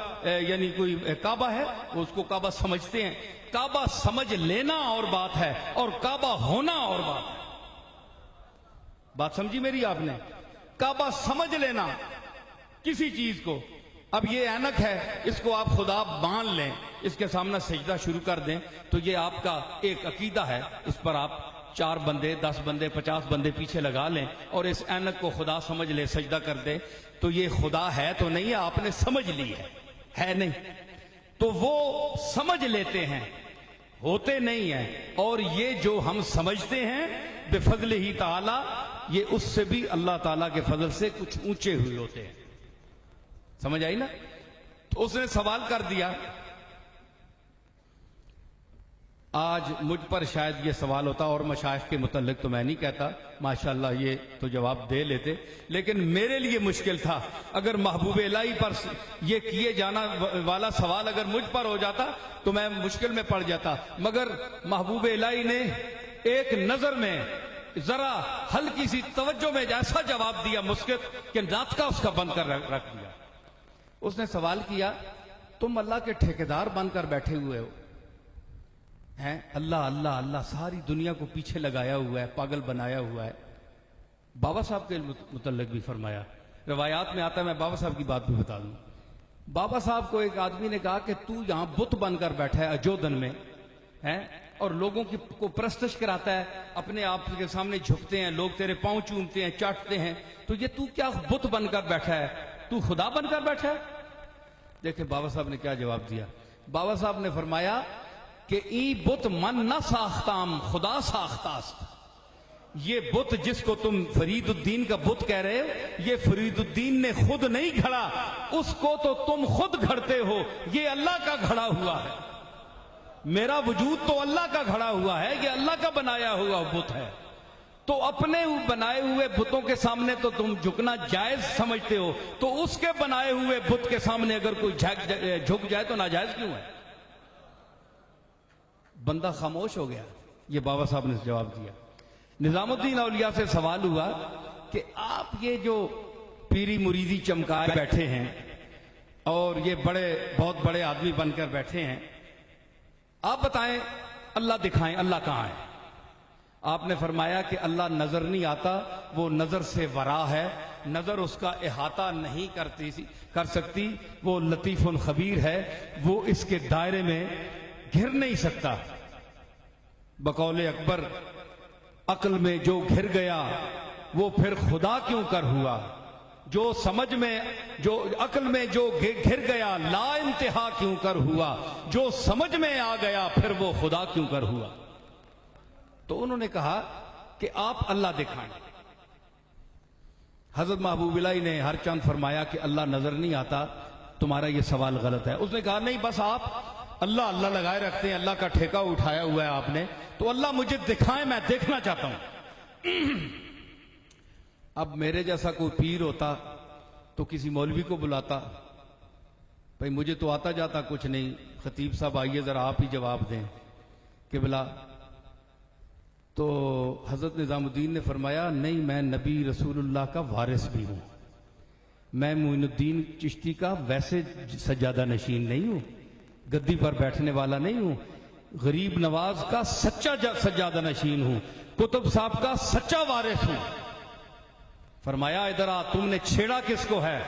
A: یعنی کوئی کعبہ ہے؟ وہ اس کو کعبہ سمجھتے ہیں. کعبہ سمجھ لینا اور بات ہے اور کعبہ ہونا اور بات ہے. بات سمجھی میری آپ نے؟ کعبہ سمجھ لینا کسی چیز کو. اب یہ اینک ہے، اس کو آپ خدا مان لیں، اس کے سامنے سجدہ شروع کر دیں تو یہ آپ کا ایک عقیدہ ہے. اس پر آپ 4 بندے 10 بندے 50 بندے پیچھے لگا لیں اور اس اینک کو خدا سمجھ لے، سجدہ کر دے تو یہ خدا ہے تو نہیں ہے، آپ نے سمجھ لی ہے نہیں. تو وہ سمجھ لیتے ہیں، ہوتے نہیں ہیں. اور یہ جو ہم سمجھتے ہیں بفضل ہی تعالی، یہ اس سے بھی اللہ تعالیٰ کے فضل سے کچھ اونچے ہوئے ہوتے ہیں. سمجھ آئی نا؟ تو اس نے سوال کر دیا. آج مجھ پر شاید یہ سوال ہوتا اور مشائخ کے متعلق تو میں نہیں کہتا، ماشاءاللہ یہ تو جواب دے لیتے، لیکن میرے لیے مشکل تھا. اگر محبوب الہی پر یہ کیے جانا والا سوال اگر مجھ پر ہو جاتا تو میں مشکل میں پڑ جاتا. مگر محبوب الہی نے ایک نظر میں ذرا ہلکی سی توجہ میں ایسا جواب دیا مسکت کہ ناطقہ اس کا بند کر رکھ دیا. اس نے سوال کیا، تم اللہ کے ٹھیکیدار بن کر بیٹھے ہوئے ہو ہیں، اللہ اللہ اللہ ساری دنیا کو پیچھے لگایا ہوا ہے، پاگل بنایا ہوا ہے. بابا صاحب کے متعلق بھی فرمایا، روایات میں آتا ہے، میں بابا صاحب کی بات بھی بتا دوں. بابا صاحب کو ایک آدمی نے کہا کہ تو یہاں بت بن کر بیٹھا ہے اجودن میں ہیں اور لوگوں کو پرستش کراتا ہے، اپنے آپ کے سامنے جھکتے ہیں لوگ، تیرے پاؤں چومتے ہیں، چاٹتے ہیں، تو یہ تو کیا بت بن کر بیٹھا ہے، تو خدا بن کر بیٹھا ہے؟ دیکھیں بابا صاحب نے کیا جواب دیا. بابا صاحب نے فرمایا کہ ای بت من نہ ساختام خدا ساختاست. یہ بت جس کو تم فرید الدین کا بت کہہ رہے ہو، یہ فرید الدین نے خود نہیں گھڑا، اس کو تو تم خود گھڑتے ہو. یہ اللہ کا گھڑا ہوا ہے. میرا وجود تو اللہ کا گھڑا ہوا ہے، یہ اللہ کا بنایا ہوا بت ہے. تو اپنے بنائے ہوئے بتوں کے سامنے تو تم جھکنا جائز سمجھتے ہو، تو اس کے بنائے ہوئے بت کے سامنے اگر کوئی جھک جائے تو ناجائز کیوں ہے؟ بندہ خاموش ہو گیا. یہ بابا صاحب نے جواب دیا. نظام الدین اولیاء سے سوال ہوا کہ آپ یہ جو پیری مریدی چمکائے بیٹھے ہیں اور یہ بہت بڑے آدمی بن کر بیٹھے ہیں. آپ بتائیں اللہ دکھائیں، اللہ کہاں ہے؟ آپ نے فرمایا کہ اللہ نظر نہیں آتا، وہ نظر سے ورا ہے، نظر اس کا احاطہ نہیں کر سکتی، وہ لطیف خبیر ہے، وہ اس کے دائرے میں گھر نہیں سکتا. بقول اکبر عقل میں جو گھر گیا وہ پھر خدا کیوں کر ہوا، جو سمجھ میں جو عقل میں جو گھر گیا لا انتہا کیوں کر ہوا، جو سمجھ میں آ گیا پھر وہ خدا کیوں کر ہوا. تو انہوں نے کہا کہ آپ اللہ دکھائیں. حضرت محبوب الہی نے ہر چند فرمایا کہ اللہ نظر نہیں آتا، تمہارا یہ سوال غلط ہے. اس نے کہا نہیں، بس آپ اللہ اللہ لگائے رکھتے ہیں، اللہ کا ٹھیکہ اٹھایا ہوا ہے آپ نے، تو اللہ مجھے دکھائیں، میں دیکھنا چاہتا ہوں. اب میرے جیسا کوئی پیر ہوتا تو کسی مولوی کو بلاتا، بھئی مجھے تو آتا جاتا کچھ نہیں، خطیب صاحب آئیے ذرا آپ ہی جواب دیں کہ بلا. تو حضرت نظام الدین نے فرمایا نہیں، میں نبی رسول اللہ کا وارث بھی ہوں، میں معین الدین چشتی کا ویسے سجادہ نشین نہیں ہوں، گدی پر بیٹھنے والا نہیں ہوں، غریب نواز کا سچا سجادہ نشین ہوں، قطب صاحب کا سچا وارث ہوں. فرمایا ادھر آ، تم نے چھیڑا کس کو ہے؟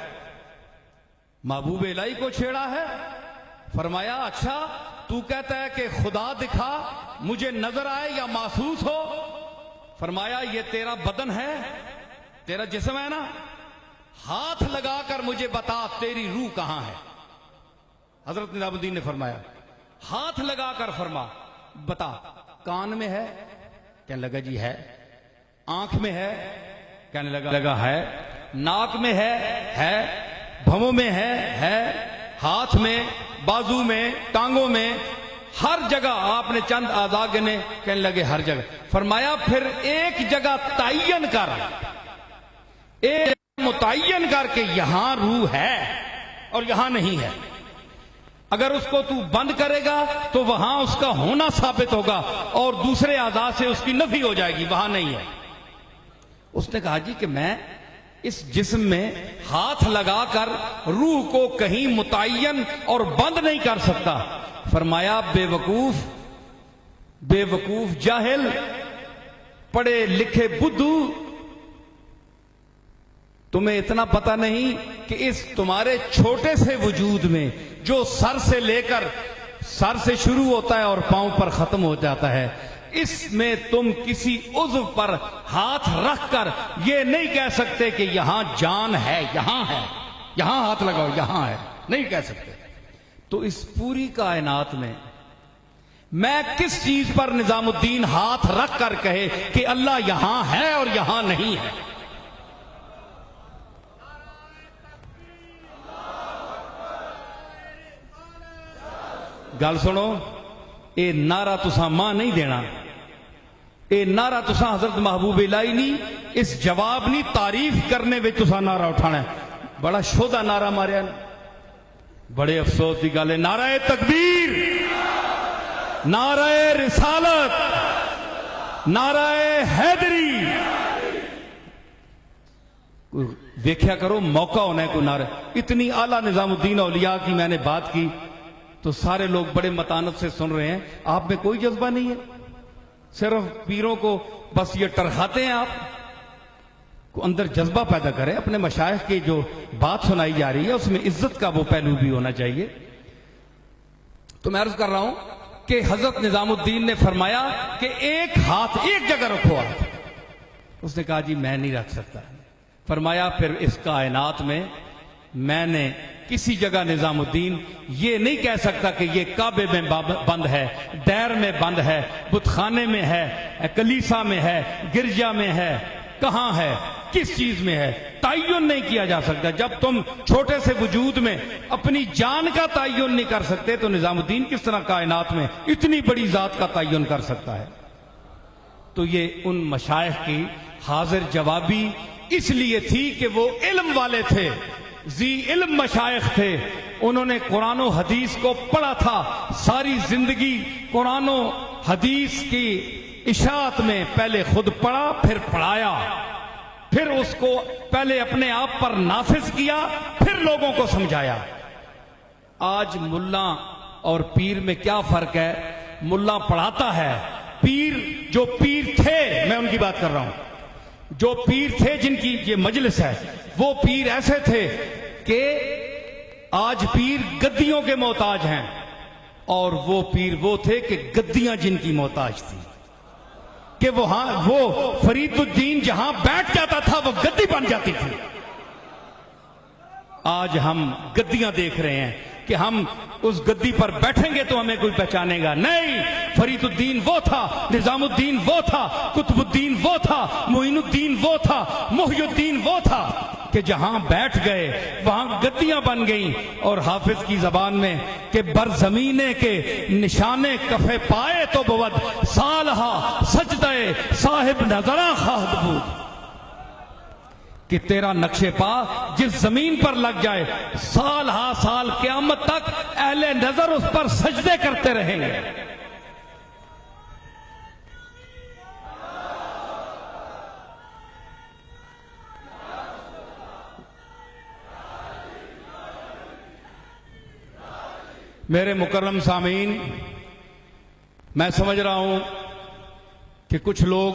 A: محبوب الہی کو چھیڑا ہے. فرمایا اچھا، تو کہتا ہے کہ خدا دکھا، مجھے نظر آئے یا محسوس ہو. فرمایا یہ تیرا بدن ہے، تیرا جسم ہے نا، ہاتھ لگا کر مجھے بتا تیری روح کہاں ہے. حضرت نظام الدین نے فرمایا ہاتھ لگا کر فرما بتا، کان میں ہے؟ کہنے لگا جی ہے. آنکھ میں ہے؟ کہنے لگا ہے. ناک میں ہے. بھووں میں ہے. ہاتھ میں، بازو میں، ٹانگوں میں، ہر جگہ. آپ نے چند اعضاء گنے، کہنے لگے ہر جگہ. فرمایا پھر ایک جگہ تعین کر، ایک متعین کر کے یہاں روح ہے اور یہاں نہیں ہے. اگر اس کو تو بند کرے گا تو وہاں اس کا ہونا ثابت ہوگا اور دوسرے اعضاء سے اس کی نفی ہو جائے گی، وہاں نہیں ہے. اس نے کہا جی کہ میں اس جسم میں ہاتھ لگا کر روح کو کہیں متعین اور بند نہیں کر سکتا. فرمایا بے وقوف جاہل، پڑھے لکھے بدھو، تمہیں اتنا پتہ نہیں کہ اس تمہارے چھوٹے سے وجود میں جو سر سے لے کر سر سے شروع ہوتا ہے اور پاؤں پر ختم ہو جاتا ہے، اس میں تم کسی عضو پر ہاتھ رکھ کر یہ نہیں کہہ سکتے کہ یہاں جان ہے، یہاں ہے، یہاں ہاتھ لگاؤ، یہاں ہے، نہیں کہہ سکتے. تو اس پوری کائنات میں کس چیز پر نظام الدین ہاتھ رکھ کر کہے کہ اللہ یہاں ہے اور یہاں نہیں ہے؟ گل سنو، اے نعرہ تساں ماں نہیں دینا، اے نعرہ تساں حضرت محبوب الہی نہیں، اس جواب نہیں تعریف کرنے میں تساں نعرہ اٹھانا ہے. بڑا شودا نعرہ ماریا، بڑے افسوس کی گل ہے. نعرہ تکبیر، نعرہ رسالت، نعرہ حیدری. دیکھیا کرو موقع ہونا ہے کوئی نعرہ. اتنی اعلیٰ نظام الدین اولیاء کی میں نے بات کی تو سارے لوگ بڑے متانت سے سن رہے ہیں. آپ میں کوئی جذبہ نہیں ہے، صرف پیروں کو بس یہ ٹرخاتے ہیں. آپ کو اندر جذبہ پیدا کریں. اپنے مشائخ کی جو بات سنائی جا رہی ہے اس میں عزت کا وہ پہلو بھی ہونا چاہیے. تو میں عرض کر رہا ہوں کہ حضرت نظام الدین نے فرمایا کہ ایک ہاتھ ایک جگہ رکھو. آپ اس نے کہا جی میں نہیں رکھ سکتا. فرمایا پھر اس کائنات میں نے کسی جگہ نظام الدین یہ نہیں کہہ سکتا کہ یہ کعبے میں بند ہے، دیر میں بند ہے، بت خانے میں ہے، کلیسا میں ہے، گرجا میں ہے، کہاں ہے، کس چیز میں ہے، تعین نہیں کیا جا سکتا. جب تم چھوٹے سے وجود میں اپنی جان کا تعین نہیں کر سکتے تو نظام الدین کس طرح کائنات میں اتنی بڑی ذات کا تعین کر سکتا ہے؟ تو یہ ان مشائخ کی حاضر جوابی اس لیے تھی کہ وہ علم والے تھے، ذی علم مشائخ تھے. انہوں نے قرآن و حدیث کو پڑھا تھا، ساری زندگی قرآن و حدیث کی اشاعت میں پہلے خود پڑھا پھر پڑھایا. پھر اس کو پہلے اپنے آپ پر نافذ کیا، پھر لوگوں کو سمجھایا۔ آج ملا اور پیر میں کیا فرق ہے؟ ملا پڑھاتا ہے، پیر جو پیر تھے، میں ان کی بات کر رہا ہوں، جو پیر تھے جن کی یہ مجلس ہے، وہ پیر ایسے تھے کہ آج پیر گدیوں کے محتاج ہیں، اور وہ پیر وہ تھے کہ گدیاں جن کی محتاج تھی، کہ وہ فرید الدین جہاں بیٹھ جاتا تھا وہ گدی بن جاتی تھی۔ آج ہم گدیاں دیکھ رہے ہیں کہ ہم اس گدی پر بیٹھیں گے تو ہمیں کوئی پہچانے گا نہیں۔ فرید الدین وہ تھا، نظام الدین وہ تھا، قطب الدین وہ تھا، معین الدین وہ تھا، محی الدین وہ تھا کہ جہاں بیٹھ گئے وہاں گدیاں بن گئیں۔ اور حافظ کی زبان میں کہ بر زمینے کے نشانے کفے پائے تو بود، سالہا سجدہ صاحب نظراں خواہد بود، کہ تیرا نقش پا جس زمین پر لگ جائے، سال ہا سال قیامت تک اہل نظر اس پر سجدے کرتے رہیں گے۔ میرے مکرم سامعین، میں سمجھ رہا ہوں کہ کچھ لوگ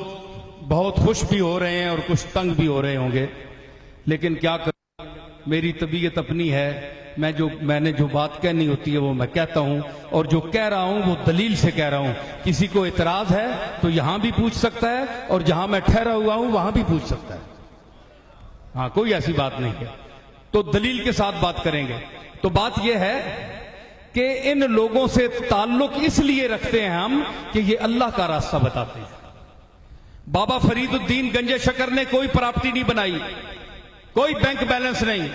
A: بہت خوش بھی ہو رہے ہیں اور کچھ تنگ بھی ہو رہے ہوں گے، لیکن کیا کروں، میری طبیعت اپنی ہے، میں نے جو بات کہنی ہوتی ہے وہ میں کہتا ہوں، اور جو کہہ رہا ہوں وہ دلیل سے کہہ رہا ہوں۔ کسی کو اعتراض ہے تو یہاں بھی پوچھ سکتا ہے، اور جہاں میں ٹھہرا ہوا ہوں وہاں بھی پوچھ سکتا ہے، ہاں کوئی ایسی بات نہیں ہے، تو دلیل کے ساتھ بات کریں گے۔ تو بات یہ ہے کہ ان لوگوں سے تعلق اس لیے رکھتے ہیں ہم کہ یہ اللہ کا راستہ بتاتے ہیں۔ بابا فرید الدین گنج شکر نے کوئی پراپرٹی نہیں بنائی، کوئی بینک بیلنس نہیں،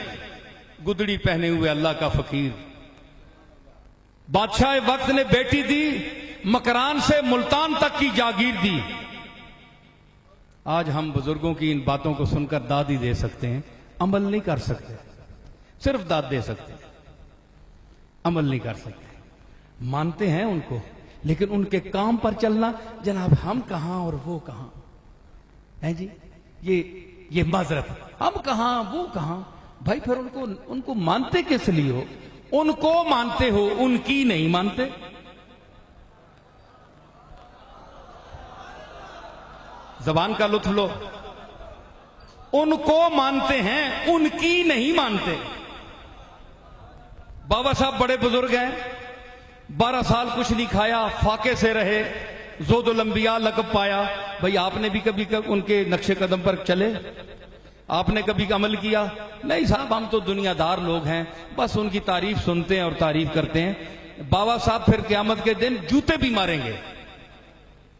A: گدڑی پہنے ہوئے اللہ کا فقیر۔ بادشاہ وقت نے بیٹی دی، مکران سے ملتان تک کی جاگیر دی۔ آج ہم بزرگوں کی ان باتوں کو سن کر داد ہی دے سکتے ہیں، عمل نہیں کر سکتے، صرف داد دے سکتے ہیں، عمل نہیں کر سکتے۔ مانتے ہیں ان کو، لیکن ان کے کام پر چلنا، جناب ہم کہاں اور وہ کہاں ہے جی، یہ معذرت، ہم کہاں وہ کہاں، بھائی پھر ان کو مانتے کس لیے ہو؟ ان کو مانتے ہو، ان کی نہیں مانتے۔ زبان کا لطف لو، ان کو مانتے ہیں، ان کی نہیں مانتے۔ بابا صاحب بڑے بزرگ ہیں، 12 سال کچھ نہیں کھایا، فاقے سے رہے، زود الانبیاء لقب پایا۔ بھئی آپ نے بھی کبھی ان کے نقش قدم پر چلے؟ آپ نے کبھی عمل کیا؟ نہیں صاحب، ہم تو دنیا دار لوگ ہیں، بس ان کی تعریف سنتے ہیں اور تعریف کرتے ہیں۔ بابا صاحب پھر قیامت کے دن جوتے بھی ماریں گے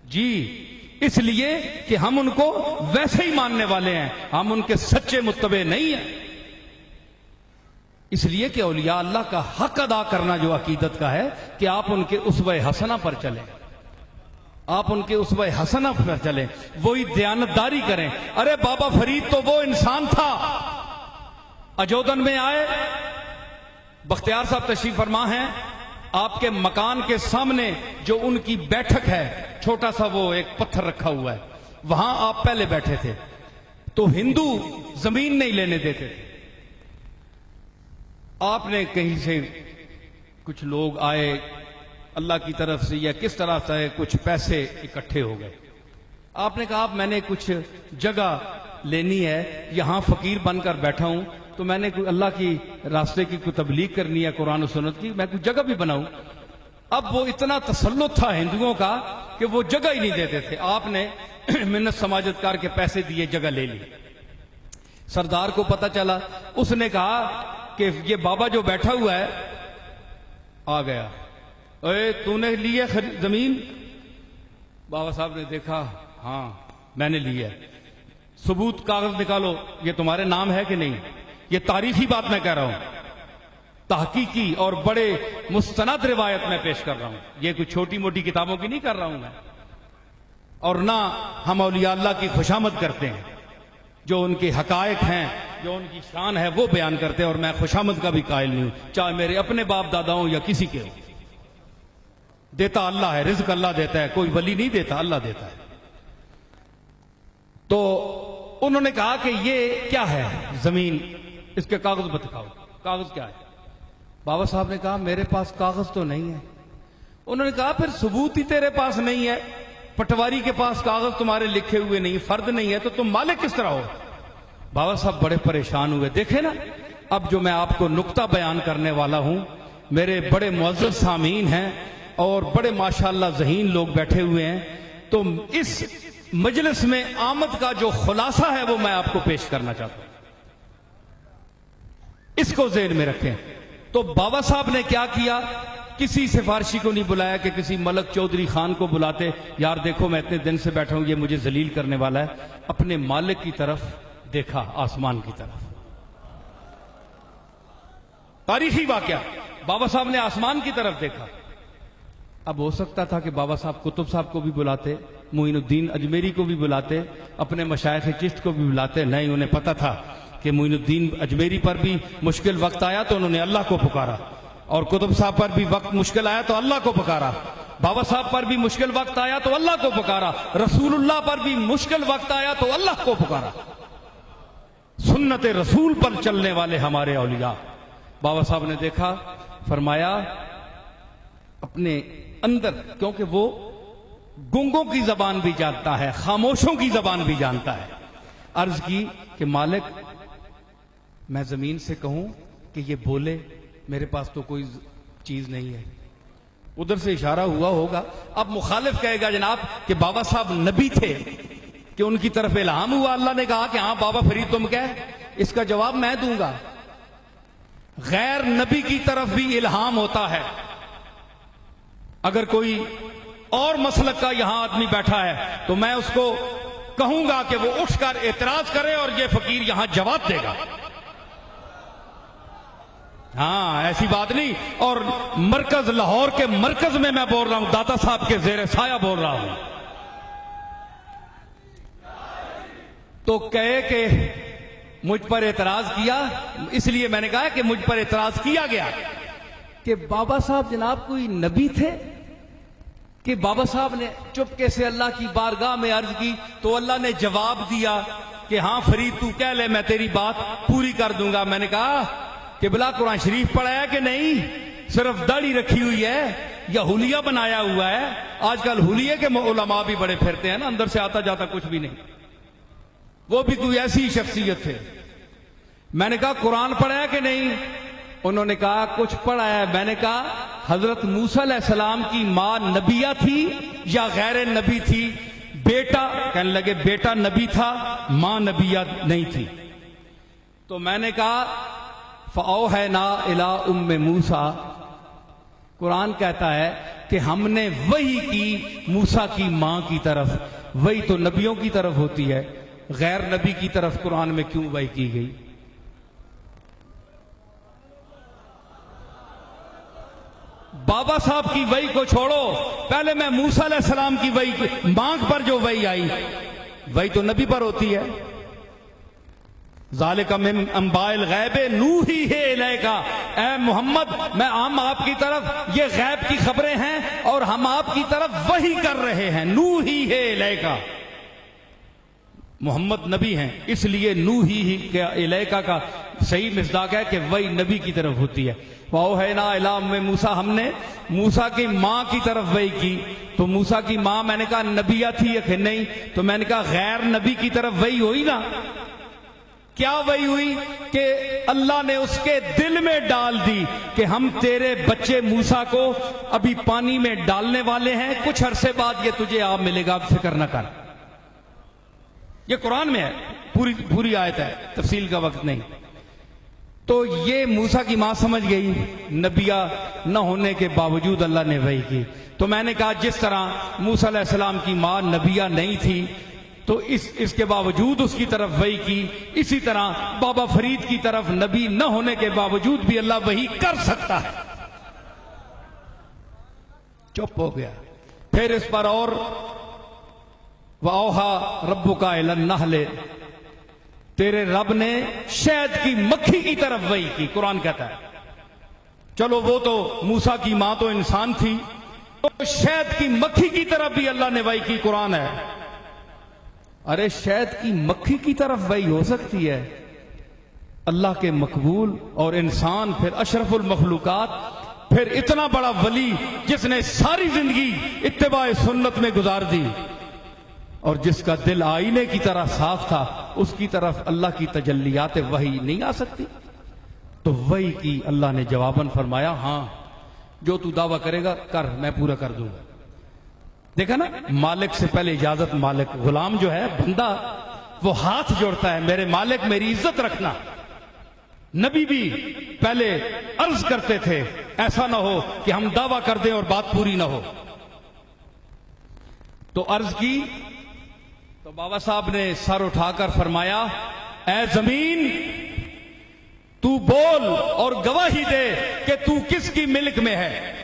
A: جی، اس لیے کہ ہم ان کو ویسے ہی ماننے والے ہیں، ہم ان کے سچے متبع نہیں ہیں۔ اس لیے کہ اولیاء اللہ کا حق ادا کرنا جو عقیدت کا ہے کہ آپ ان کے اسوہ حسنہ پر چلیں، آپ ان کے اسوہ حسنہ پر چلیں، وہی دیانتداری کریں۔ ارے بابا فرید تو وہ انسان تھا، اجودن میں آئے، بختیار صاحب تشریف فرما ہیں، آپ کے مکان کے سامنے جو ان کی بیٹھک ہے، چھوٹا سا وہ ایک پتھر رکھا ہوا ہے، وہاں آپ پہلے بیٹھے تھے، تو ہندو زمین نہیں لینے دیتے تھے۔ آپ نے کہیں سے کچھ لوگ آئے اللہ کی طرف سے یا کس طرح سے کچھ پیسے اکٹھے ہو گئے، آپ نے کہا میں نے کچھ جگہ لینی ہے، یہاں فقیر بن کر بیٹھا ہوں، تو میں نے اللہ کی راستے کی کوئی تبلیغ کرنی ہے قرآن و سنت کی، میں کوئی جگہ بھی بناؤں۔ اب وہ اتنا تسلط تھا ہندوؤں کا کہ وہ جگہ ہی نہیں دیتے تھے۔ آپ نے منت سماجت کار کے پیسے دیے، جگہ لے لی۔ سردار کو پتہ چلا، اس نے کہا کہ یہ بابا جو بیٹھا ہوا ہے آ گیا، اے تو نے لی ہے زمین؟ بابا صاحب نے دیکھا، ہاں میں نے لی ہے۔ ثبوت کاغذ نکالو، یہ تمہارے نام ہے کہ نہیں؟ یہ تاریخی بات میں کہہ رہا ہوں، تحقیقی اور بڑے مستند روایت میں پیش کر رہا ہوں، یہ کوئی چھوٹی موٹی کتابوں کی نہیں کر رہا ہوں میں۔ اور نہ ہم اولیاء اللہ کی خوشامد کرتے ہیں، جو ان کے حقائق ہیں، جو ان کی شان ہے وہ بیان کرتے ہیں، اور میں خوشامد کا بھی قائل نہیں ہوں، چاہے میرے اپنے باپ دادا ہوں یا کسی کے ہوں۔ دیتا اللہ ہے، رزق اللہ دیتا ہے، کوئی ولی نہیں دیتا، اللہ دیتا ہے۔ تو انہوں نے کہا کہ یہ کیا ہے زمین، اس کے کاغذ بتاؤ، کاغذ کیا ہے؟ بابا صاحب نے کہا میرے پاس کاغذ تو نہیں ہے۔ انہوں نے کہا پھر ثبوت ہی تیرے پاس نہیں ہے، پٹواری کے پاس کاغذ تمہارے لکھے ہوئے نہیں، فرد نہیں ہے، تو تم مالک کس طرح ہو؟ بابا صاحب بڑے پریشان ہوئے۔ دیکھیں نا، اب جو میں آپ کو نقطہ بیان کرنے والا ہوں، میرے بڑے معزز سامعین ہیں اور بڑے ماشاءاللہ ذہین لوگ بیٹھے ہوئے ہیں، تو اس مجلس میں آمد کا جو خلاصہ ہے وہ میں آپ کو پیش کرنا چاہتا ہوں، اس کو ذہن میں رکھیں۔ تو بابا صاحب نے کیا کیا؟ کسی سفارشی کو نہیں بلایا کہ کسی ملک چودھری خان کو بلاتے، یار دیکھو میں اتنے دن سے بیٹھا ہوں، یہ مجھے ذلیل کرنے والا ہے۔ اپنے مالک کی طرف دیکھا، آسمان کی طرف۔ تاریخی واقعہ، بابا صاحب نے آسمان کی طرف دیکھا۔ اب ہو سکتا تھا کہ بابا صاحب قطب صاحب کو بھی بلاتے، معین الدین اجمیری کو بھی بلاتے، اپنے مشائخ چشت کو بھی بلاتے، نہیں، انہیں پتا تھا کہ معین الدین اجمیری پر بھی مشکل وقت آیا تو انہوں نے اللہ کو پکارا، اور قطب صاحب پر بھی وقت مشکل آیا تو اللہ کو پکارا، بابا صاحب پر بھی مشکل وقت آیا تو اللہ کو پکارا، رسول اللہ پر بھی مشکل وقت آیا تو اللہ کو پکارا۔ سنت رسول پر چلنے والے ہمارے اولیاء۔ بابا صاحب نے دیکھا، فرمایا اپنے اندر، کیونکہ وہ گنگوں کی زبان بھی جانتا ہے، خاموشوں کی زبان بھی جانتا ہے، عرض کی کہ مالک میں زمین سے کہوں کہ یہ بولے؟ میرے پاس تو کوئی چیز نہیں ہے۔ ادھر سے اشارہ ہوا ہوگا، اب مخالف کہے گا جناب کہ بابا صاحب نبی تھے کہ ان کی طرف الہام ہوا، اللہ نے کہا کہ ہاں بابا فرید تم کہہ، اس کا جواب میں دوں گا۔ غیر نبی کی طرف بھی الہام ہوتا ہے۔ اگر کوئی اور مسلک کا یہاں آدمی بیٹھا ہے تو میں اس کو کہوں گا کہ وہ اٹھ کر اعتراض کرے اور یہ فقیر یہاں جواب دے گا۔ ہاں ایسی بات نہیں، اور مرکز لاہور کے مرکز میں بول رہا ہوں، داتا صاحب کے زیر سایہ بول رہا ہوں۔ تو کہے کہ مجھ پر اعتراض کیا، اس لیے میں نے کہا کہ مجھ پر اعتراض کیا گیا کہ بابا صاحب جناب کوئی نبی تھے کہ بابا صاحب نے چپکے سے اللہ کی بارگاہ میں عرض کی تو اللہ نے جواب دیا کہ ہاں فرید تو کہہ لے، میں تیری بات پوری کر دوں گا۔ میں نے کہا کہ بلا قرآن شریف پڑھا ہے کہ نہیں؟ صرف داڑھی رکھی ہوئی ہے یا حلیہ بنایا ہوا ہے؟ آج کل حلیے کے علماء بھی بڑے پھرتے ہیں نا، اندر سے آتا جاتا کچھ بھی نہیں، وہ بھی کوئی ایسی شخصیت تھے۔ میں نے کہا قرآن پڑھا ہے کہ نہیں؟ انہوں نے کہا کچھ پڑھا ہے۔ میں نے کہا حضرت موسیٰ علیہ السلام کی ماں نبیہ تھی یا غیر نبی تھی؟ بیٹا، کہنے لگے بیٹا نبی تھا، ماں نبیہ نہیں تھی۔ تو میں نے کہا فَأَوْحَيْنَا إِلَىٰ أُمِّ مُوسَىٰ، قرآن کہتا ہے کہ ہم نے وحی کی موسیٰ کی ماں کی طرف۔ وحی تو نبیوں کی طرف ہوتی ہے، غیر نبی کی طرف قرآن میں کیوں وحی کی گئی؟ بابا صاحب کی وحی کو چھوڑو، پہلے میں موسیٰ علیہ السلام کی وحی، مانگ پر جو وحی آئی، وحی تو نبی پر ہوتی ہے۔ ذالک من انباء الغیب نوحیہ الیک، اے محمد میں ہم آپ کی طرف یہ غیب کی خبریں ہیں اور ہم آپ کی طرف وحی کر رہے ہیں۔ نوحیہ الیک، محمد نبی ہیں اس لیے نوحیہ الیک کا صحیح مصداق ہے کہ وحی نبی کی طرف ہوتی ہے۔ وَأَوْحَيْنَا إِلَىٰ أُمِّ مُوسَىٰ، ہم نے موسیٰ کی ماں کی طرف وحی کی۔ تو موسیٰ کی ماں میں نے کہا نبیہ تھی یا نہیں؟ تو میں نے کہا غیر نبی کی طرف وحی ہوئی نا۔ کیا وحی ہوئی کہ اللہ نے اس کے دل میں ڈال دی کہ ہم تیرے بچے موسیٰ کو ابھی پانی میں ڈالنے والے ہیں، کچھ عرصے بعد یہ تجھے آپ ملے گا، فکر نہ کر۔ یہ قرآن میں ہے، پوری آیت ہے، تفصیل کا وقت نہیں۔ تو یہ موسیٰ کی ماں سمجھ گئی، نبیہ نہ ہونے کے باوجود اللہ نے وحی کی۔ تو میں نے کہا جس طرح موسیٰ علیہ السلام کی ماں نبیہ نہیں تھی تو اس کے باوجود اس کی طرف وحی کی، اسی طرح بابا فرید کی طرف نبی نہ ہونے کے باوجود بھی اللہ وحی کر سکتا ہے۔ چپ ہو گیا۔ پھر اس پر اور وَأَوْحَىٰ رَبُّكَ إِلَى النَّحْلِ، تیرے رب نے شہد کی مکھی کی طرف وحی کی، قرآن کہتا ہے۔ چلو وہ تو موسیٰ کی ماں تو انسان تھی، تو شہد کی مکھی کی طرف بھی اللہ نے وحی کی، قرآن ہے۔ ارے شہد کی مکھی کی طرف وہی ہو سکتی ہے، اللہ کے مقبول اور انسان پھر اشرف المخلوقات، پھر اتنا بڑا ولی جس نے ساری زندگی اتباع سنت میں گزار دی اور جس کا دل آئینے کی طرح صاف تھا، اس کی طرف اللہ کی تجلیات وحی نہیں آ سکتی؟ تو وحی کی اللہ نے جواباً فرمایا ہاں جو تو دعویٰ کرے گا کر، میں پورا کر دوں گا۔ دیکھا نا، مالک سے پہلے اجازت مالک، غلام جو ہے بندہ وہ ہاتھ جوڑتا ہے میرے مالک میری عزت رکھنا۔ نبی بھی پہلے عرض کرتے تھے ایسا نہ ہو کہ ہم دعویٰ کر دیں اور بات پوری نہ ہو، تو عرض کی تو بابا صاحب نے سر اٹھا کر فرمایا اے زمین تو بول اور گواہی دے کہ تو کس کی ملک میں ہے۔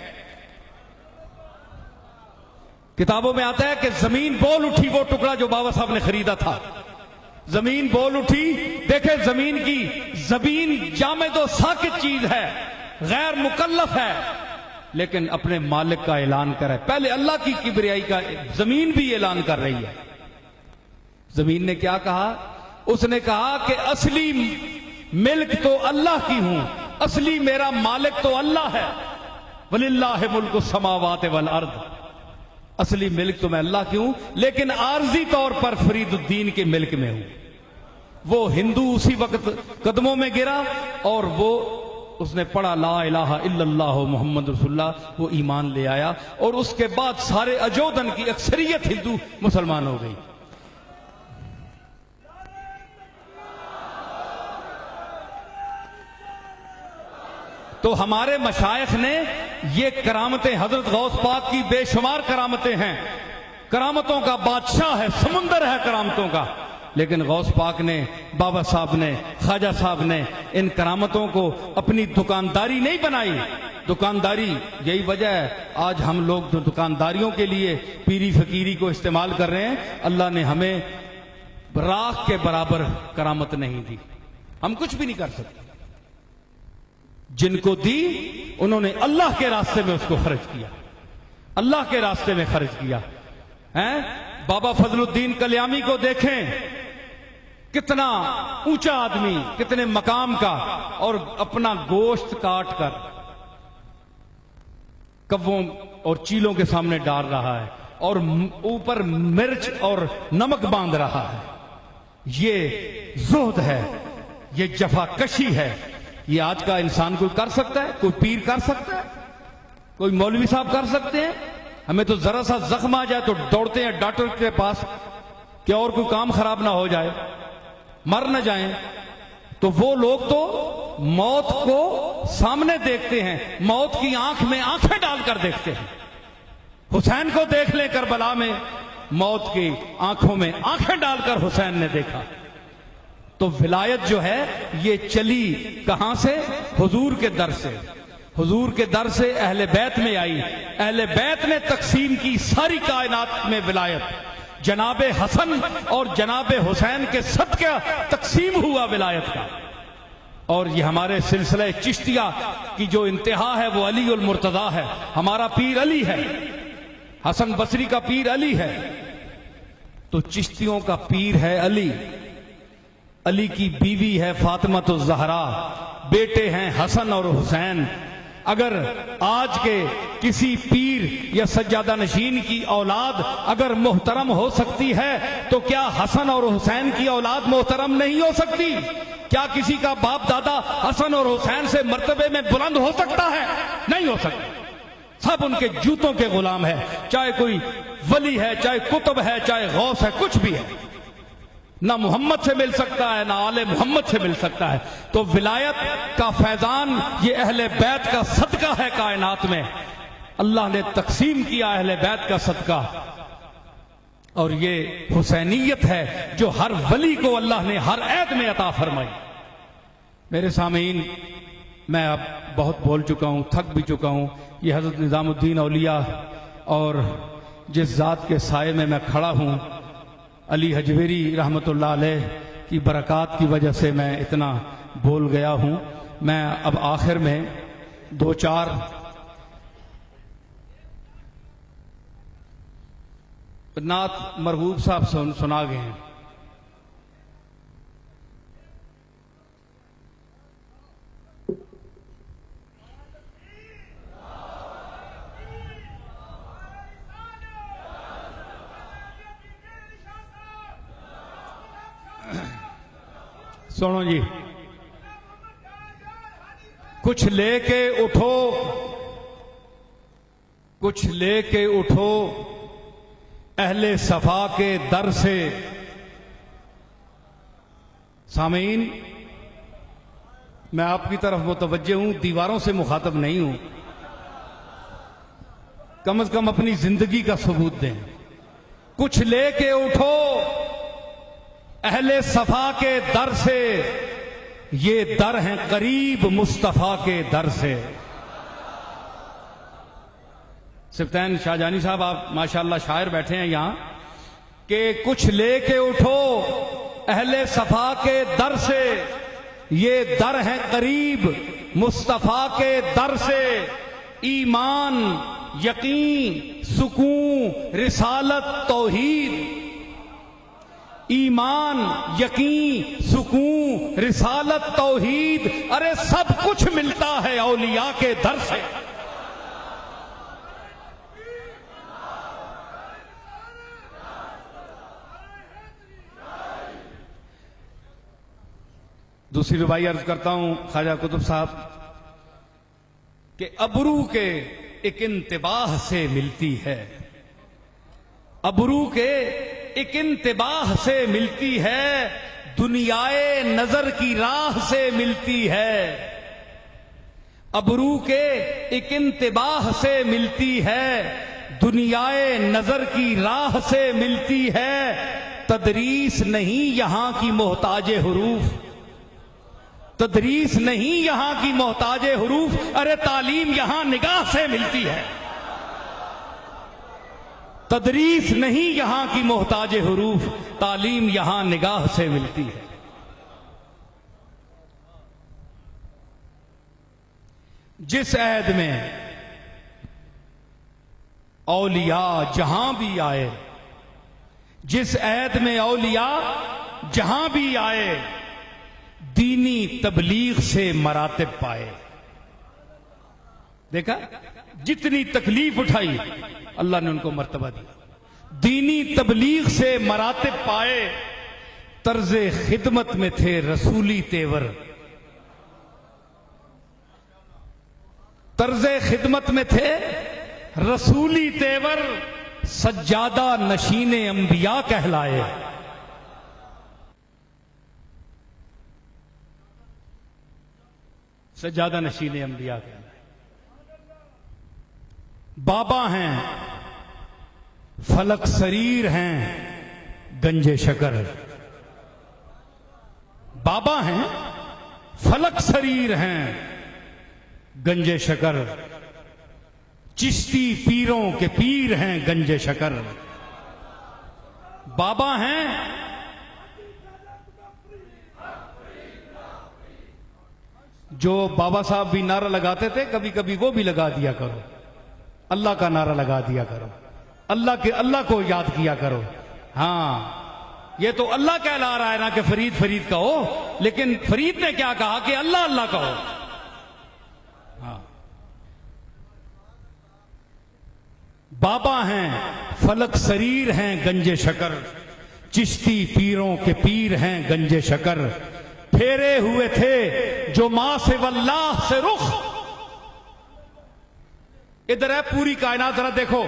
A: کتابوں میں آتا ہے کہ زمین بول اٹھی، وہ ٹکڑا جو بابا صاحب نے خریدا تھا، زمین بول اٹھی۔ دیکھیں زمین کی زمین جامد و ساکت چیز ہے، غیر مکلف ہے، لیکن اپنے مالک کا اعلان کرے۔ پہلے اللہ کی کبریائی کا زمین بھی اعلان کر رہی ہے۔ زمین نے کیا کہا؟ اس نے کہا کہ اصلی ملک تو اللہ کی ہوں، اصلی میرا مالک تو اللہ ہے، وَلِلَّهِ مُلْكُ السَّمَاوَاتِ وَالْأَرْضِ، اصلی ملک تو میں اللہ کی ہوں، لیکن عارضی طور پر فرید الدین کے ملک میں ہوں۔ وہ ہندو اسی وقت قدموں میں گرا اور وہ اس نے پڑھا لا الہ الا اللہ محمد رسول اللہ، وہ ایمان لے آیا، اور اس کے بعد سارے اجودن کی اکثریت ہندو مسلمان ہو گئی۔ تو ہمارے مشائخ نے یہ کرامتیں، حضرت غوث پاک کی بے شمار کرامتیں ہیں، کرامتوں کا بادشاہ ہے، سمندر ہے کرامتوں کا، لیکن غوث پاک نے، بابا صاحب نے، خواجہ صاحب نے ان کرامتوں کو اپنی دکانداری نہیں بنائی۔ دکانداری یہی وجہ ہے آج ہم لوگ جو دکانداریوں کے لیے پیری فقیری کو استعمال کر رہے ہیں، اللہ نے ہمیں راکھ کے برابر کرامت نہیں دی، ہم کچھ بھی نہیں کر سکتے۔ جن کو دی انہوں نے اللہ کے راستے میں اس کو خرچ کیا، اللہ کے راستے میں خرچ کیا۔ بابا فضل الدین کلیامی کو دیکھیں، کتنا اونچا آدمی، کتنے مقام کا، اور اپنا گوشت کاٹ کر کبوں اور چیلوں کے سامنے ڈال رہا ہے اور اوپر مرچ اور نمک باندھ رہا ہے۔ یہ زہد ہے، یہ جفا کشی ہے۔ یہ آج کا انسان کوئی کر سکتا ہے؟ کوئی پیر کر سکتا ہے؟ کوئی مولوی صاحب کر سکتے ہیں؟ ہمیں تو ذرا سا زخم آ جائے تو دوڑتے ہیں ڈاکٹر کے پاس کہ اور کوئی کام خراب نہ ہو جائے، مر نہ جائیں۔ تو وہ لوگ تو موت کو سامنے دیکھتے ہیں، موت کی آنکھ میں آنکھیں ڈال کر دیکھتے ہیں۔ حسین کو دیکھ لیں کربلا میں، موت کی آنکھوں میں آنکھیں ڈال کر حسین نے دیکھا۔ تو ولایت جو ہے یہ چلی کہاں سے؟ حضور کے در سے، حضور کے در سے اہل بیت میں آئی، اہل بیت نے تقسیم کی ساری کائنات میں ولایت، جناب حسن اور جناب حسین کے صدقہ تقسیم ہوا ولایت کا۔ اور یہ ہمارے سلسلہ چشتیہ کی جو انتہا ہے وہ علی المرتضیٰ ہے، ہمارا پیر علی ہے، حسن بصری کا پیر علی ہے، تو چشتیوں کا پیر ہے علی۔ علی کی بیوی ہے فاطمہ الزہرا، بیٹے ہیں حسن اور حسین۔ اگر آج کے کسی پیر یا سجادہ نشین کی اولاد اگر محترم ہو سکتی ہے تو کیا حسن اور حسین کی اولاد محترم نہیں ہو سکتی؟ کیا کسی کا باپ دادا حسن اور حسین سے مرتبے میں بلند ہو سکتا ہے؟ نہیں ہو سکتا۔ سب ان کے جوتوں کے غلام ہے، چاہے کوئی ولی ہے، چاہے قطب ہے، چاہے غوث ہے، کچھ بھی ہے، نہ محمد سے مل سکتا ہے، نہ آل محمد سے مل سکتا ہے۔ تو ولایت کا فیضان یہ اہل بیت کا صدقہ ہے کائنات میں، اللہ نے تقسیم کیا اہل بیت کا صدقہ، اور یہ حسینیت ہے جو ہر ولی کو اللہ نے ہر عید میں عطا فرمائی۔ میرے سامعین، میں اب بہت بول چکا ہوں، تھک بھی چکا ہوں۔ یہ حضرت نظام الدین اولیاء اور جس ذات کے سائے میں کھڑا ہوں، علی حجویری رحمت اللہ علیہ کی برکات کی وجہ سے میں اتنا بول گیا ہوں۔ میں اب آخر میں دو چار نعت مرغوب صاحب سنا گئے ہیں۔ سنو جی، کچھ لے کے اٹھو، کچھ لے کے اٹھو اہل صفا کے در سے۔ سامعین، میں آپ کی طرف متوجہ ہوں، دیواروں سے مخاطب نہیں ہوں، کم از کم اپنی زندگی کا ثبوت دیں۔ کچھ لے کے اٹھو اہل صفا کے در سے، یہ در ہیں قریب مصطفیٰ کے در سے۔ سبطین شاہجہانی صاحب، آپ ماشاءاللہ شاعر بیٹھے ہیں یہاں، کہ کچھ لے کے اٹھو اہل صفا کے در سے، یہ در ہیں قریب مصطفیٰ کے در سے۔ ایمان، یقین، سکون، رسالت، توحید، ایمان، یقین، سکون، رسالت، توحید، ارے سب کچھ ملتا ہے اولیاء کے در سے۔ دوسری ربائی عرض کرتا ہوں خواجہ قطب صاحب کہ ابرو کے ایک انتباہ سے ملتی ہے، ابرو کے ایک انتباہ سے ملتی ہے، دنیائے نظر کی راہ سے ملتی ہے۔ ابرو کے ایک انتباہ سے ملتی ہے، دنیائے نظر کی راہ سے ملتی ہے۔ تدریس نہیں یہاں کی محتاج حروف، تدریس نہیں یہاں کی محتاج حروف، ارے تعلیم یہاں نگاہ سے ملتی ہے۔ تدریس نہیں یہاں کی محتاج حروف، تعلیم یہاں نگاہ سے ملتی ہے۔ جس عہد میں اولیاء جہاں بھی آئے، جس عہد میں اولیاء جہاں بھی آئے، دینی تبلیغ سے مراتب پائے۔ دیکھا، جتنی تکلیف اٹھائی اللہ نے ان کو مرتبہ دیا، دینی تبلیغ سے مراتب پائے۔ طرز خدمت میں تھے رسولی تیور، طرز خدمت میں تھے رسولی تیور، سجادہ نشین انبیاء کہلائے۔ سجادہ نشین انبیاء کہلائے۔ بابا ہیں، فلک سریر ہیں، گنج شکر۔ بابا ہیں، فلک سریر ہیں، گنج شکر۔ چشتی پیروں کے پیر ہیں، گنج شکر۔ بابا ہیں، جو بابا صاحب بھی نعرہ لگاتے تھے، کبھی کبھی وہ بھی لگا دیا کرو، اللہ کا نعرہ لگا دیا کرو، اللہ کو یاد کیا کرو۔ ہاں، یہ تو اللہ کہلا رہا ہے نا کہ فرید فرید کہو، لیکن فرید نے کیا کہا کہ اللہ اللہ کہو۔ ہاں، بابا ہیں، فلک سریر ہیں، گنج شکر۔ چشتی پیروں کے پیر ہیں، گنج شکر۔ پھیرے ہوئے تھے جو ماں سے واللہ سے رخ۔ ادھر ہے پوری کائنات، ذرا دیکھو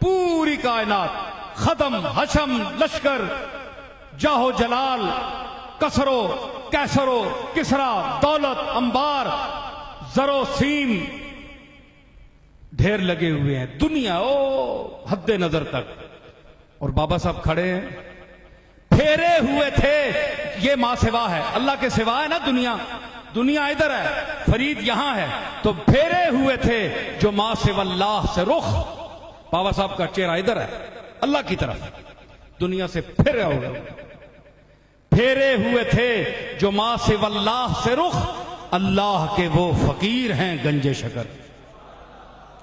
A: پوری کائنات، ختم، حشم، لشکر، جاہو جلال، کسرو کیسرو، کسرا، دولت، انبار، زرو سیم، ڈھیر لگے ہوئے ہیں، دنیا او حد نظر تک، اور بابا صاحب کھڑے ہیں۔ پھیرے ہوئے تھے، یہ ماں سوا ہے، اللہ کے سوا ہے نا دنیا، دنیا ادھر ہے، فرید یہاں ہے، تو پھیرے ہوئے تھے جو ماں سوا اللہ سے رخ۔ بابا صاحب کا چہرہ ادھر ہے، اللہ کی طرف، دنیا سے پھرے ہوئے، پھیرے ہوئے تھے جو ماں سوا اللہ سے رخ۔ اللہ کے وہ فقیر ہیں، گنج شکر۔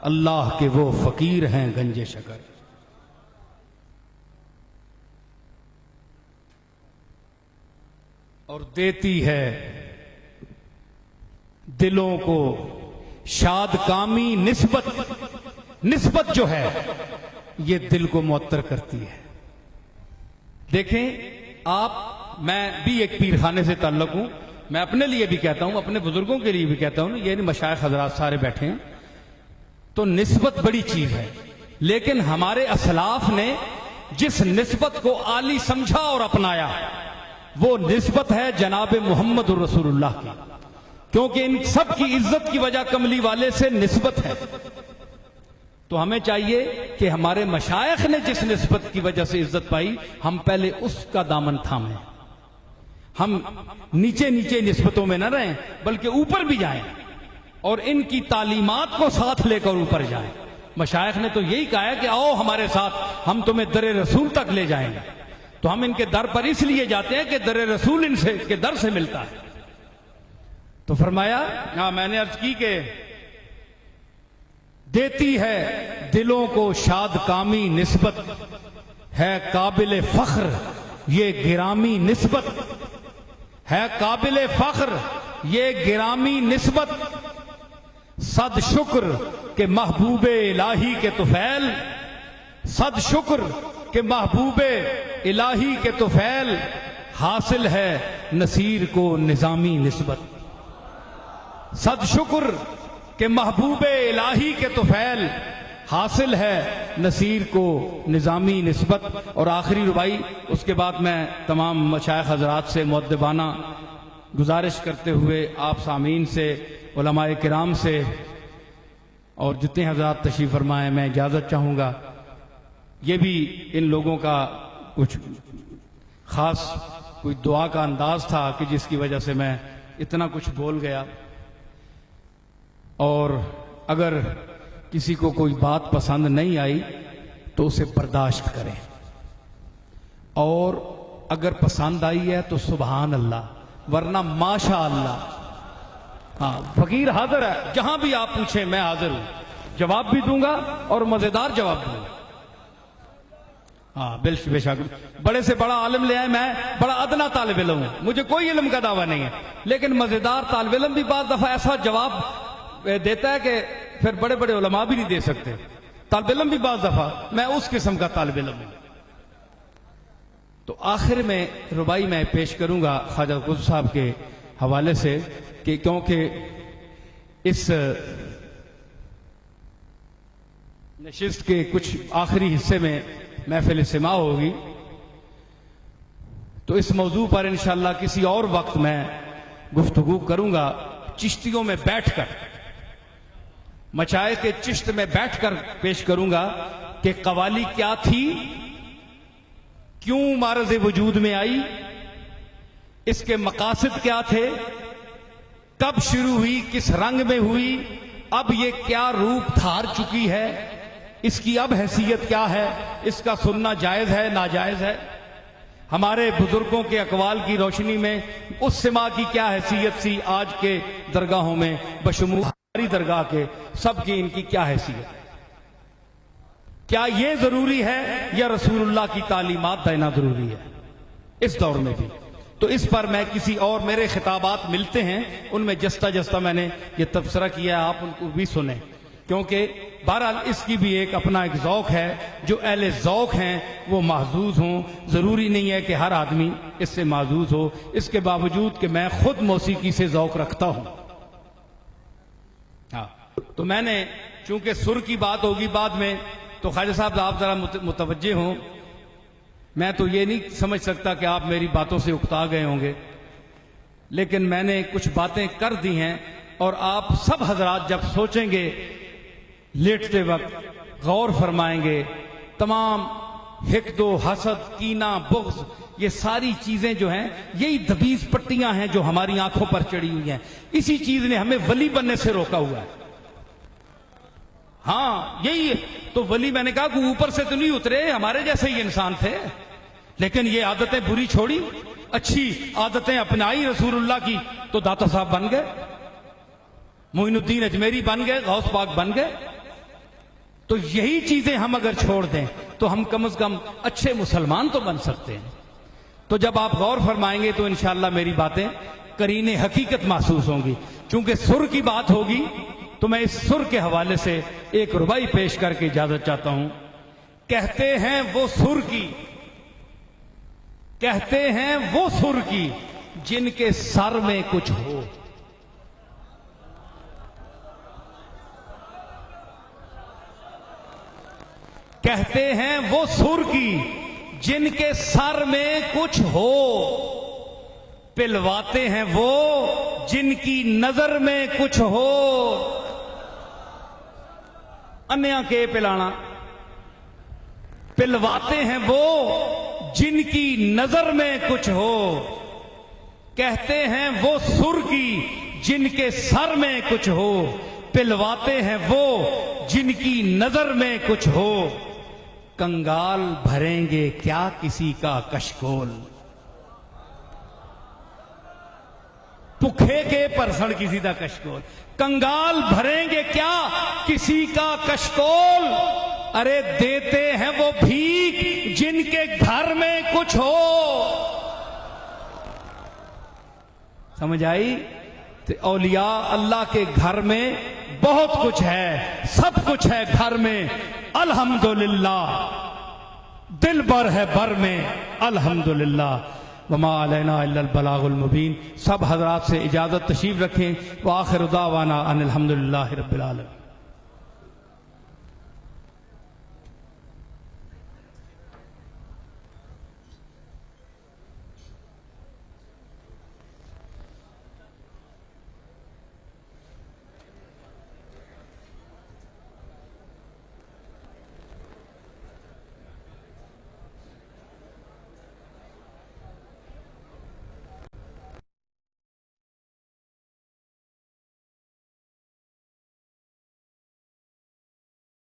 A: اللہ کے وہ فقیر ہیں، گنج شکر۔ اور دیتی ہے دلوں کو شاد کامی نسبت جو ہے یہ دل کو معطر کرتی ہے۔ دیکھیں آپ میں بھی ایک پیر خانے سے تعلق ہوں، میں اپنے لیے بھی کہتا ہوں، اپنے بزرگوں کے لیے بھی کہتا ہوں، یہ مشائخ حضرات سارے بیٹھے ہیں، تو نسبت بڑی چیز ہے، لیکن ہمارے اسلاف نے جس نسبت کو عالی سمجھا اور اپنایا وہ نسبت ہے جناب محمد الرسول اللہ کی، کیونکہ ان سب کی عزت کی وجہ کملی والے سے نسبت ہے۔ تو ہمیں چاہیے کہ ہمارے مشائخ نے جس نسبت کی وجہ سے عزت پائی ہم پہلے اس کا دامن تھامیں، ہم نیچے نیچے نسبتوں میں نہ رہیں بلکہ اوپر بھی جائیں اور ان کی تعلیمات کو ساتھ لے کر اوپر جائیں۔ مشائخ نے تو یہی کہا ہے کہ آؤ ہمارے ساتھ، ہم تمہیں در رسول تک لے جائیں گے۔ تو ہم ان کے در پر اس لیے جاتے ہیں کہ در رسول ان سے کے در سے ملتا ہے۔ تو فرمایا، میں نے عرض کی کہ دیتی ہے دلوں کو شاد کامی نسبت، ہے قابل فخر یہ گرامی نسبت، ہے قابل فخر یہ گرامی نسبت، صد شکر کہ محبوب الہی کے طفیل، صد شکر کہ محبوب الہی کے طفیل، حاصل ہے نصیر کو نظامی نسبت، صد شکر کہ محبوب الہی کے طفیل، حاصل ہے نصیر کو نظامی نسبت۔ اور آخری ربائی اس کے بعد میں تمام مشائخ حضرات سے مؤدبانہ گزارش کرتے ہوئے آپ سامعین سے، علماء کرام سے اور جتنے حضرات تشریف فرمائے میں اجازت چاہوں گا۔ یہ بھی ان لوگوں کا کچھ خاص کوئی دعا کا انداز تھا کہ جس کی وجہ سے میں اتنا کچھ بول گیا، اور اگر کسی کو کوئی بات پسند نہیں آئی تو اسے برداشت کریں، اور اگر پسند آئی ہے تو سبحان اللہ، ورنہ ماشاء اللہ۔ ہاں، فقیر حاضر ہے، جہاں بھی آپ پوچھیں میں حاضر ہوں، جواب بھی دوں گا اور مزیدار جواب دوں گا۔ ہاں بے شک، بڑے سے بڑا عالم لے آئے، میں بڑا ادنا طالب علم ہوں، مجھے کوئی علم کا دعویٰ نہیں ہے، لیکن مزیدار طالب علم بھی بعض دفعہ ایسا جواب دیتا ہے کہ پھر بڑے بڑے علماء بھی نہیں دے سکتے، طالب علم بھی بعض دفعہ، میں اس قسم کا طالب علم ہوں۔ تو آخر میں ربائی میں پیش کروں گا خواجہ قطب صاحب کے حوالے سے، کہ کیونکہ اس نشست کے کچھ آخری حصے میں محفل سماع ہوگی، تو اس موضوع پر انشاءاللہ کسی اور وقت میں گفتگو کروں گا، چشتیوں میں بیٹھ کر، مشائخ کے چشت میں بیٹھ کر پیش کروں گا کہ قوالی کیا تھی، کیوں معرض وجود میں آئی، اس کے مقاصد کیا تھے، کب شروع ہوئی، کس رنگ میں ہوئی، اب یہ کیا روپ دھار چکی ہے، اس کی اب حیثیت کیا ہے، اس کا سننا جائز ہے ناجائز ہے، ہمارے بزرگوں کے اقوال کی روشنی میں اس سما کی کیا حیثیت سی، آج کے درگاہوں میں بشمول ہماری درگاہ کے سب کی ان کی کیا حیثیت، کیا یہ ضروری ہے یا رسول اللہ کی تعلیمات دینا ضروری ہے اس دور میں بھی۔ تو اس پر میں کسی اور، میرے خطابات ملتے ہیں ان میں جستا جستا میں نے یہ تبصرہ کیا ہے، آپ ان کو بھی سنیں، کیونکہ بہرحال اس کی بھی ایک اپنا ایک ذوق ہے، جو اہل ذوق ہیں وہ محظوظ ہوں، ضروری نہیں ہے کہ ہر آدمی اس سے محظوظ ہو، اس کے باوجود کہ میں خود موسیقی سے ذوق رکھتا ہوں۔ ہاں، تو میں نے چونکہ سر کی بات ہوگی بعد میں، تو خواجہ صاحب آپ ذرا متوجہ ہوں، میں تو یہ نہیں سمجھ سکتا کہ آپ میری باتوں سے اکتا گئے ہوں گے، لیکن میں نے کچھ باتیں کر دی ہیں، اور آپ سب حضرات جب سوچیں گے لیٹتے وقت، غور فرمائیں گے، تمام حقد و حسد، کینہ، بغض، یہ ساری چیزیں جو ہیں یہی دبیز پٹیاں ہیں جو ہماری آنکھوں پر چڑھی ہوئی ہیں، اسی چیز نے ہمیں ولی بننے سے روکا ہوا ہے۔ ہاں یہی ہے، تو ولی میں نے کہا کہ اوپر سے تو نہیں اترے، ہمارے جیسے ہی انسان تھے، لیکن یہ عادتیں بری چھوڑی، اچھی عادتیں اپنائی رسول اللہ کی، تو داتا صاحب بن گئے، معین الدین اجمیری بن گئے، غوث پاک بن گئے۔ تو یہی چیزیں ہم اگر چھوڑ دیں تو ہم کم از کم اچھے مسلمان تو بن سکتے ہیں۔ تو جب آپ غور فرمائیں گے تو انشاءاللہ میری باتیں قرین حقیقت محسوس ہوں گی۔ چونکہ سر کی بات ہوگی تو میں اس سر کے حوالے سے ایک ربائی پیش کر کے اجازت چاہتا ہوں۔ کہتے ہیں وہ سر کی کہتے ہیں وہ سر کی جن کے سر میں کچھ ہو. کہتے ہیں وہ سر کی جن کے سر میں کچھ ہو، پلواتے ہیں وہ جن کی نظر میں کچھ ہو. انیا کے پلانا، پلواتے ہیں وہ جن کی نظر میں کچھ ہو. کہتے ہیں وہ سر کی جن کے سر میں کچھ ہو، پلواتے ہیں وہ جن کی نظر میں کچھ ہو. کنگال بھریں گے کیا کسی کا کشکول، پکھے کے پرسڑ کسی کا کشکول. کنگال بھریں گے کیا کسی کا کشکول، ارے دیتے ہیں وہ بھیک جن کے گھر میں کچھ ہو. سمجھ آئی؟ تو اولیاء اللہ کے گھر میں بہت کچھ ہے، سب کچھ ہے گھر میں. الحمدللہ دل بر ہے بر میں الحمدللہ. وما علینا الا البلاغ المبین. سب حضرات سے اجازت، تشریف رکھیں. وآخر دعوانا ان الحمدللہ رب العالمین.